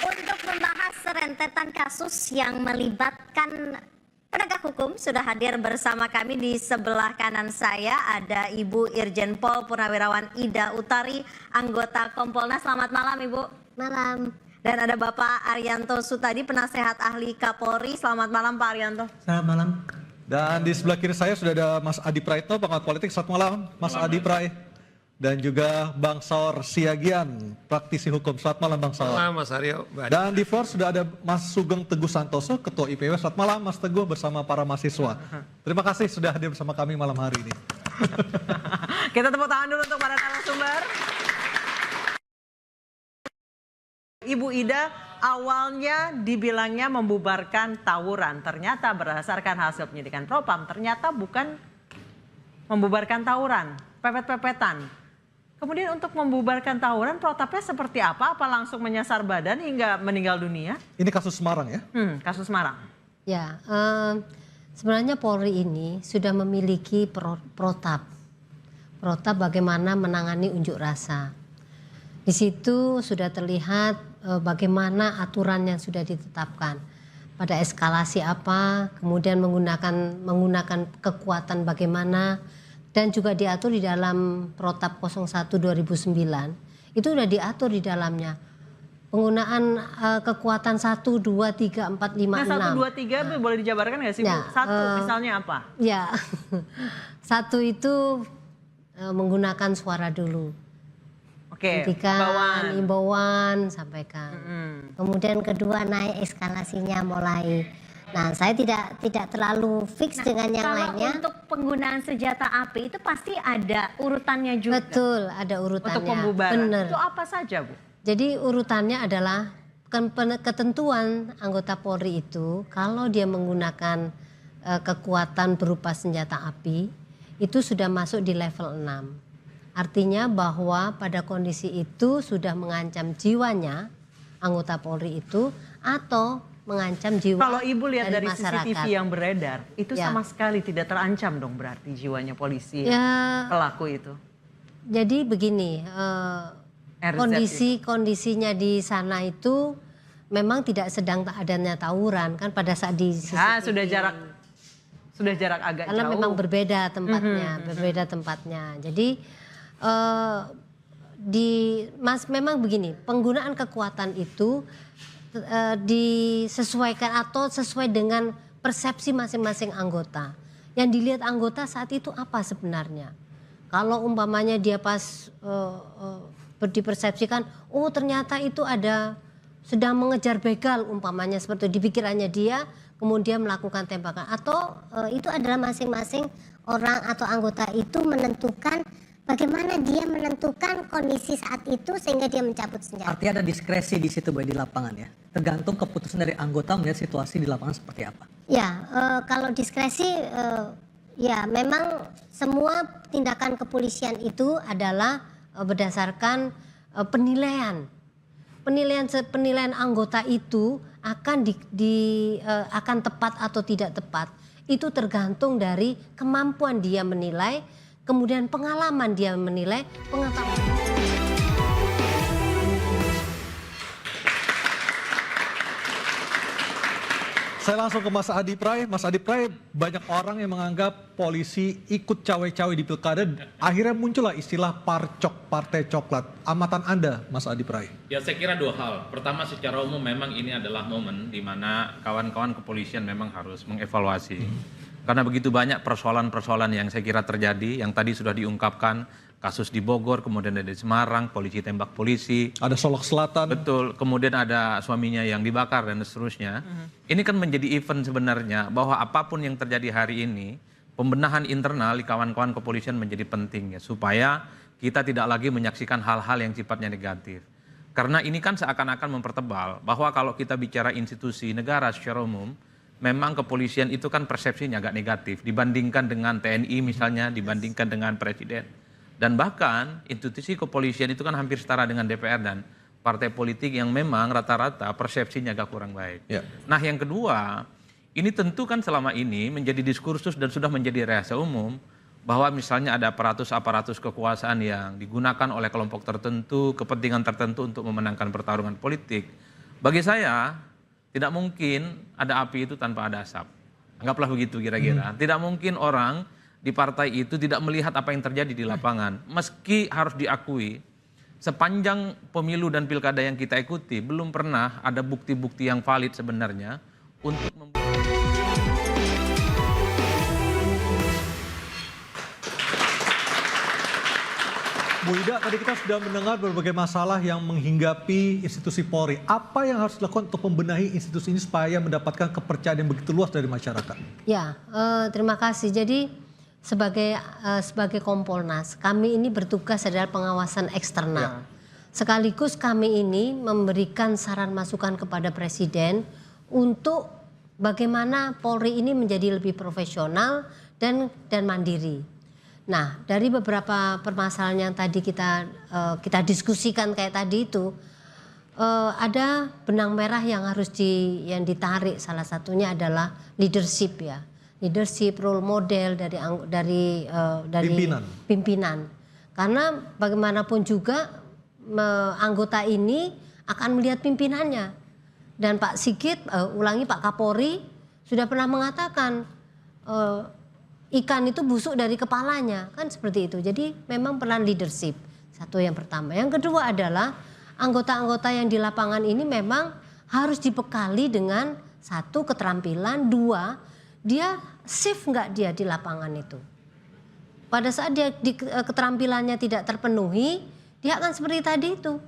Untuk membahas serentetan kasus yang melibatkan penegak hukum, sudah hadir bersama kami. Di sebelah kanan saya ada Ibu Irjen Pol Purnawirawan Ida Utari, anggota Kompolnas. Selamat malam Ibu. Malam. Dan ada Bapak Arianto Sutadi, penasehat ahli Kapolri. Selamat malam Pak Arianto. Selamat malam. Dan di sebelah kiri saya sudah ada Mas Adi Praitno, pengamat politik. Selamat malam Mas Adi Prai. Dan juga Bang Saur Siagian, praktisi hukum. Selamat malam Bang Saur. Selamat malam Mas Aryo. Dan di floor sudah ada Mas Sugeng Teguh Santoso, Ketua IPW. Selamat malam Mas Teguh bersama para mahasiswa. Terima kasih sudah hadir bersama kami malam hari ini. Kita tepuk tangan dulu untuk para narasumber. Ibu Ida awalnya dibilangnya membubarkan tawuran. Ternyata berdasarkan hasil penyidikan Propam, ternyata bukan membubarkan tawuran, pepet-pepetan. Kemudian untuk membubarkan tawuran, protapnya seperti apa? Apa langsung menyasar badan hingga meninggal dunia? Ini kasus Semarang ya? Kasus Semarang. Ya, sebenarnya Polri ini sudah memiliki protap bagaimana menangani unjuk rasa. Di situ sudah terlihat bagaimana aturan yang sudah ditetapkan. Pada eskalasi apa, kemudian menggunakan kekuatan bagaimana. Dan juga diatur di dalam Protap 01 2009, itu sudah diatur di dalamnya. Penggunaan kekuatan 1, 2, 3, 4, 5, 6. Nah 1, 2, 3 boleh dijabarkan nggak sih Bu? Misalnya apa? Ya, 1 itu menggunakan suara dulu. Oke, imbauan, sampaikan. Kemudian kedua naik eskalasinya mulai. Nah, saya tidak terlalu fix dengan yang lainnya. Untuk penggunaan senjata api itu pasti ada urutannya juga. Betul, ada urutannya. Untuk pembubaran. Bener. Itu apa saja, Bu? Jadi urutannya adalah ketentuan anggota Polri itu kalau dia menggunakan kekuatan berupa senjata api itu sudah masuk di level 6. Artinya bahwa pada kondisi itu sudah mengancam jiwanya anggota Polri itu atau mengancam jiwa. Kalau Ibu lihat dari masyarakat. CCTV yang beredar, itu Ya. sama sekali tidak terancam dong berarti jiwanya polisi Ya. pelaku itu. Jadi begini, kondisinya di sana itu memang tidak sedang adanya tawuran kan pada saat di CCTV. Sudah jarak agak karena jauh. memang berbeda tempatnya. Jadi memang begini, penggunaan kekuatan itu disesuaikan atau sesuai dengan persepsi masing-masing anggota. Yang dilihat anggota saat itu apa sebenarnya? Kalau umpamanya dia pas dipersepsikan, oh ternyata itu ada sedang mengejar begal umpamanya seperti itu, di pikirannya dia, kemudian melakukan tembakan. Atau itu adalah masing-masing orang atau anggota itu menentukan bagaimana dia menentukan kondisi saat itu sehingga dia mencabut senjata. Artinya ada diskresi di situ di lapangan ya. Tergantung keputusan dari anggota melihat situasi di lapangan seperti apa. Ya, kalau diskresi ya memang semua tindakan kepolisian itu adalah berdasarkan penilaian anggota itu akan akan tepat atau tidak tepat. Itu tergantung dari kemampuan dia menilai, kemudian pengalaman dia menilai, pengetahuan. Saya langsung ke Mas Adi Pray. Mas Adi Pray, banyak orang yang menganggap polisi ikut cawe-cawe di pilkada. Akhirnya muncullah istilah parcok, partai coklat. Amatan Anda, Mas Adi Pray. Ya saya kira dua hal. Pertama secara umum memang ini adalah momen di mana kawan-kawan kepolisian memang harus mengevaluasi. Karena begitu banyak persoalan-persoalan yang saya kira terjadi, yang tadi sudah diungkapkan, kasus di Bogor, kemudian ada di Semarang, polisi tembak polisi. Ada Solok Selatan. Betul, kemudian ada suaminya yang dibakar dan seterusnya. Ini kan menjadi event sebenarnya bahwa apapun yang terjadi hari ini, pembenahan internal di kawan-kawan kepolisian menjadi penting ya, supaya kita tidak lagi menyaksikan hal-hal yang sifatnya negatif. Karena ini kan seakan-akan mempertebal bahwa kalau kita bicara institusi negara secara umum, memang kepolisian itu kan persepsinya agak negatif dibandingkan dengan TNI misalnya, dibandingkan dengan presiden. Dan bahkan institusi kepolisian itu kan hampir setara dengan DPR dan partai politik yang memang rata-rata persepsinya agak kurang baik. Ya. Nah yang kedua, ini tentu kan selama ini menjadi diskursus dan sudah menjadi rahasia umum bahwa misalnya ada aparatus kekuasaan yang digunakan oleh kelompok tertentu, kepentingan tertentu untuk memenangkan pertarungan politik. Bagi saya, tidak mungkin ada api itu tanpa ada asap. Anggaplah begitu kira-kira. Tidak mungkin orang di partai itu tidak melihat apa yang terjadi di lapangan. Meski harus diakui, sepanjang pemilu dan pilkada yang kita ikuti, belum pernah ada bukti-bukti yang valid sebenarnya untuk Bu Ida, tadi kita sudah mendengar berbagai masalah yang menghinggapi institusi Polri. Apa yang harus dilakukan untuk membenahi institusi ini supaya mendapatkan kepercayaan yang begitu luas dari masyarakat? Ya, terima kasih. Jadi sebagai Kompolnas, kami ini bertugas adalah pengawasan eksternal. Sekaligus kami ini memberikan saran masukan kepada Presiden untuk bagaimana Polri ini menjadi lebih profesional dan mandiri. Nah, dari beberapa permasalahan yang tadi kita diskusikan kayak tadi itu, ada benang merah yang harus yang ditarik. Salah satunya adalah leadership ya. Leadership, role model dari pimpinan. Karena bagaimanapun juga anggota ini akan melihat pimpinannya. Dan Pak Sigit, Pak Kapolri sudah pernah mengatakan ikan itu busuk dari kepalanya, kan seperti itu. Jadi memang peran leadership, satu yang pertama. Yang kedua adalah anggota-anggota yang di lapangan ini memang harus dibekali dengan satu keterampilan, dua dia safe nggak dia di lapangan itu. Pada saat dia keterampilannya tidak terpenuhi, dia akan seperti tadi itu,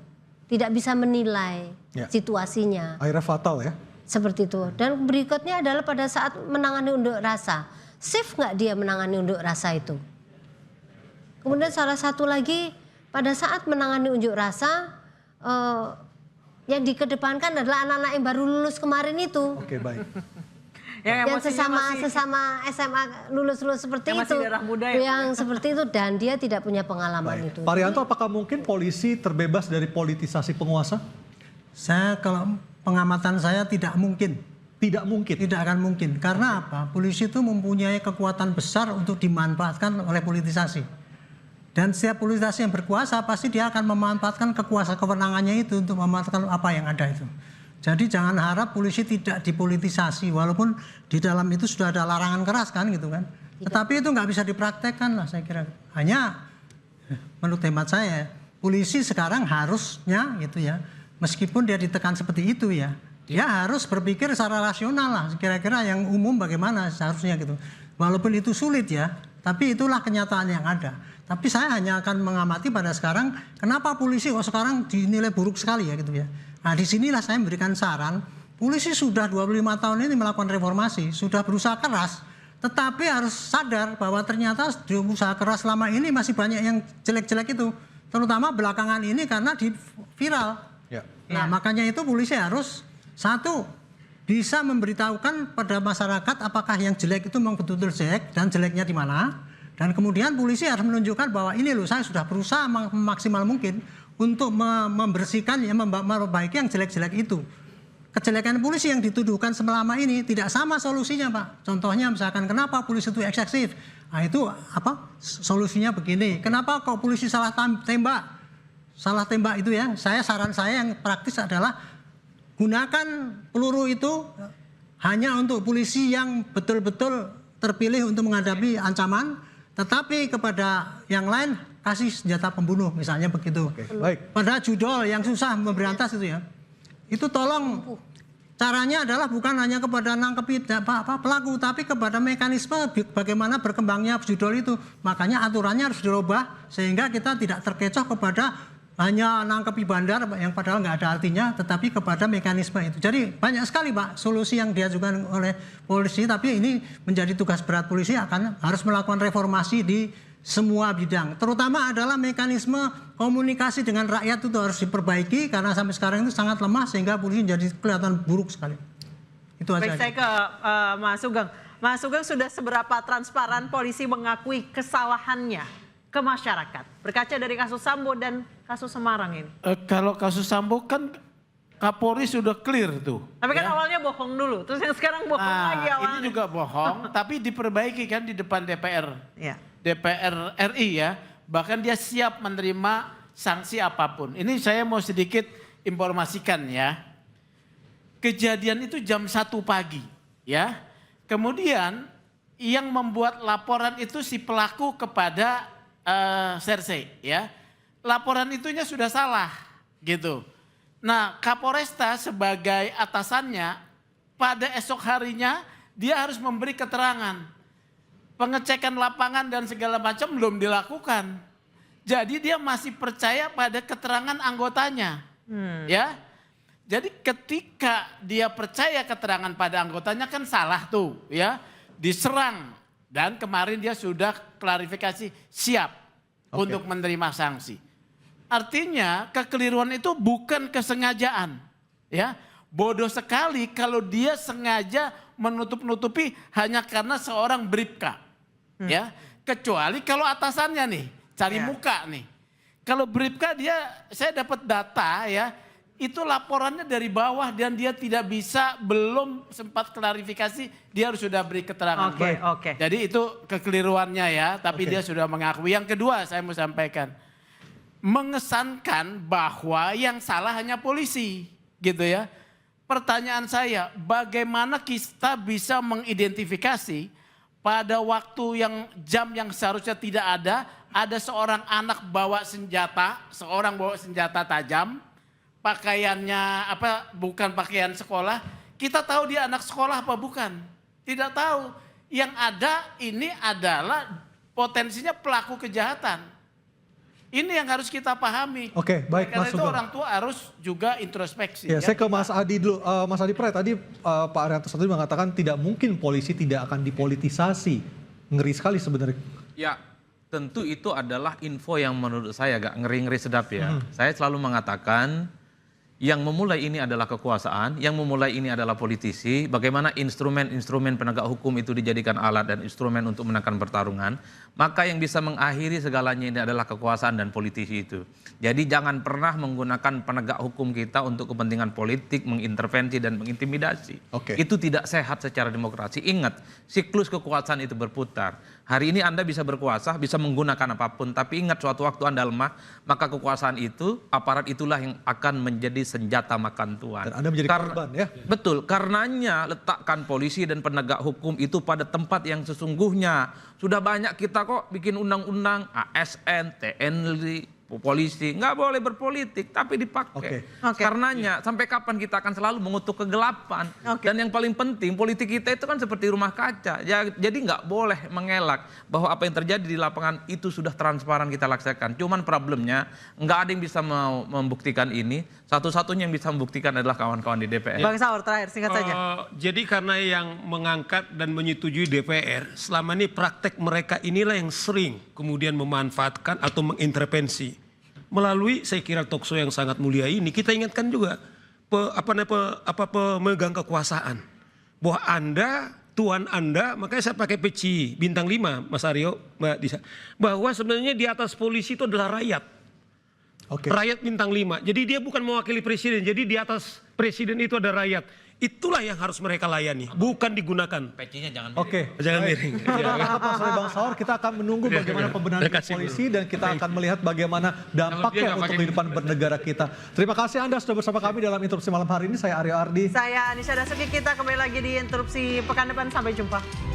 tidak bisa menilai situasinya. Akhirnya fatal ya. Seperti itu. Dan berikutnya adalah pada saat menangani unjuk rasa, safe nggak dia menangani unjuk rasa itu. Kemudian salah satu lagi pada saat menangani unjuk rasa, yang dikedepankan adalah anak-anak yang baru lulus kemarin itu. Oke, baik. Yang sesama SMA lulus seperti itu, yang seperti itu, dan dia tidak punya pengalaman itu. Pak Rianto, apakah mungkin polisi terbebas dari politisasi penguasa? Saya kalau pengamatan saya tidak mungkin. Tidak mungkin? Tidak akan mungkin. Karena apa? Polisi itu mempunyai kekuatan besar untuk dimanfaatkan oleh politisasi. Dan setiap politisasi yang berkuasa pasti dia akan memanfaatkan kewenangannya itu untuk memanfaatkan apa yang ada itu. Jadi jangan harap polisi tidak dipolitisasi, walaupun di dalam itu sudah ada larangan keras kan gitu kan. Tetapi itu nggak bisa dipraktekkan lah saya kira. Hanya menurut hemat saya, polisi sekarang harusnya gitu ya, meskipun dia ditekan seperti itu ya, dia harus berpikir secara rasional lah, kira-kira yang umum bagaimana seharusnya gitu. Walaupun itu sulit ya, tapi itulah kenyataan yang ada. Tapi saya hanya akan mengamati pada sekarang, kenapa polisi sekarang dinilai buruk sekali ya gitu ya. Nah disinilah saya memberikan saran, polisi sudah 25 tahun ini melakukan reformasi, sudah berusaha keras, tetapi harus sadar bahwa ternyata di usaha keras selama ini masih banyak yang jelek-jelek itu. Terutama belakangan ini karena di viral. Ya. Nah makanya itu polisi harus, satu, bisa memberitahukan pada masyarakat apakah yang jelek itu memang betul-betul jelek dan jeleknya di mana. Dan kemudian polisi harus menunjukkan bahwa ini loh saya sudah berusaha maksimal mungkin untuk membersihkan, memperbaiki yang jelek-jelek itu. Kejelekan polisi yang dituduhkan selama ini tidak sama solusinya Pak. Contohnya misalkan kenapa polisi itu eksesif. Nah itu apa solusinya begini. Kenapa kok polisi salah tembak? Salah tembak itu ya, saran saya yang praktis adalah gunakan peluru itu hanya untuk polisi yang betul-betul terpilih untuk menghadapi ancaman, tetapi kepada yang lain kasih senjata pembunuh misalnya begitu. Baik. Pada judul yang susah memberantas itu ya, itu tolong caranya adalah bukan hanya kepada nangkepi pelaku, tapi kepada mekanisme bagaimana berkembangnya judul itu. Makanya aturannya harus dirubah sehingga kita tidak terkecoh kepada hanya nangkepi bandar yang padahal nggak ada artinya, tetapi kepada mekanisme itu. Jadi banyak sekali Pak solusi yang diajukan oleh polisi, tapi ini menjadi tugas berat polisi harus melakukan reformasi di semua bidang. Terutama adalah mekanisme komunikasi dengan rakyat itu harus diperbaiki karena sampai sekarang itu sangat lemah sehingga polisi menjadi kelihatan buruk sekali. Itu aja. Baik, saya ke Mas Sugeng. Mas Sugeng, sudah seberapa transparan polisi mengakui kesalahannya ke masyarakat berkaca dari kasus Sambo dan kasus Semarang ini? Kalau kasus Sambo kan Kapolri sudah clear tuh. Tapi kan awalnya bohong dulu, terus yang sekarang bohong lagi awalnya. Ini juga bohong, tapi diperbaiki kan di depan DPR. Ya. DPR RI ya, bahkan dia siap menerima sanksi apapun. Ini saya mau sedikit informasikan ya. Kejadian itu jam 1 pagi ya. Kemudian yang membuat laporan itu si pelaku kepada Serse ya. Laporan itunya sudah salah gitu. Nah Kapolresta sebagai atasannya pada esok harinya dia harus memberi keterangan. Pengecekan lapangan dan segala macam belum dilakukan. Jadi dia masih percaya pada keterangan anggotanya. Ya. Jadi ketika dia percaya keterangan pada anggotanya kan salah tuh ya. Diserang. Dan kemarin dia sudah klarifikasi siap untuk menerima sanksi. Artinya kekeliruan itu bukan kesengajaan. Ya, bodoh sekali kalau dia sengaja menutup-nutupi hanya karena seorang bribka. Ya, kecuali kalau atasannya nih cari muka nih. Kalau bribka saya dapat data ya. Itu laporannya dari bawah dan dia tidak bisa, belum sempat klarifikasi, dia harus sudah beri keterangan. Oke. Jadi itu kekeliruannya ya, tapi dia sudah mengakui. Yang kedua saya mau sampaikan, mengesankan bahwa yang salah hanya polisi, gitu ya. Pertanyaan saya, bagaimana kita bisa mengidentifikasi pada waktu jam yang seharusnya tidak ada seorang anak bawa senjata, seorang bawa senjata tajam, pakaiannya bukan pakaian sekolah, kita tahu dia anak sekolah apa bukan? Tidak tahu. Yang ada ini adalah potensinya pelaku kejahatan. Ini yang harus kita pahami. Oke, baik Karena Mas itu Sugeng. orang tua harus juga introspeksi. Ya, saya ke Mas Adi dulu. Mas Adi Pray, tadi Pak Arianto tadi mengatakan tidak mungkin polisi tidak akan dipolitisasi. Ngeri sekali sebenarnya. Ya, tentu itu adalah info yang menurut saya agak ngeri-ngeri sedap ya. Saya selalu mengatakan Yang memulai ini adalah kekuasaan, yang memulai ini adalah politisi, bagaimana instrumen-instrumen penegak hukum itu dijadikan alat dan instrumen untuk menangkan pertarungan, maka yang bisa mengakhiri segalanya ini adalah kekuasaan dan politisi itu. Jadi jangan pernah menggunakan penegak hukum kita untuk kepentingan politik, mengintervensi dan mengintimidasi. Itu tidak sehat secara demokrasi. Ingat, siklus kekuasaan itu berputar. Hari ini Anda bisa berkuasa, bisa menggunakan apapun, tapi ingat suatu waktu Anda lemah, maka kekuasaan itu, aparat itulah yang akan menjadi senjata makan tuan. Dan Anda menjadi korban ya? Betul, karenanya letakkan polisi dan penegak hukum itu pada tempat yang sesungguhnya. Sudah banyak kita kok bikin undang-undang, ASN, TNI, polisi, nggak boleh berpolitik, tapi dipakai. Karenanya sampai kapan kita akan selalu mengutuk kegelapan? Dan yang paling penting, politik kita itu kan seperti rumah kaca. Jadi nggak boleh mengelak bahwa apa yang terjadi di lapangan itu sudah transparan kita laksanakan. Cuman problemnya nggak ada yang bisa membuktikan ini. Satu-satunya yang bisa membuktikan adalah kawan-kawan di DPR. Bang Saur, terakhir singkat saja. Jadi karena yang mengangkat dan menyetujui DPR, selama ini praktek mereka inilah yang sering kemudian memanfaatkan atau mengintervensi. Melalui saya kira talkshow yang sangat mulia ini, kita ingatkan juga pemegang kekuasaan. Bahwa Anda, Tuan Anda, makanya saya pakai peci bintang 5, Mas Aryo, Mbak Disa. Bahwa sebenarnya di atas polisi itu adalah rakyat. Rakyat bintang 5. Jadi dia bukan mewakili presiden, jadi di atas presiden itu ada rakyat. Itulah yang harus mereka layani, bukan digunakan. Pecinya jangan miring. Jangan miring. Lepas oleh Bang Saur, kita akan menunggu bagaimana pembenahan polisi dan kita akan melihat bagaimana dampaknya untuk kehidupan bernegara kita. Terima kasih Anda sudah bersama kami dalam interupsi malam hari ini. Saya Aryo Ardi. Saya Anisha Dasuki. Kita kembali lagi di interupsi pekan depan. Sampai jumpa.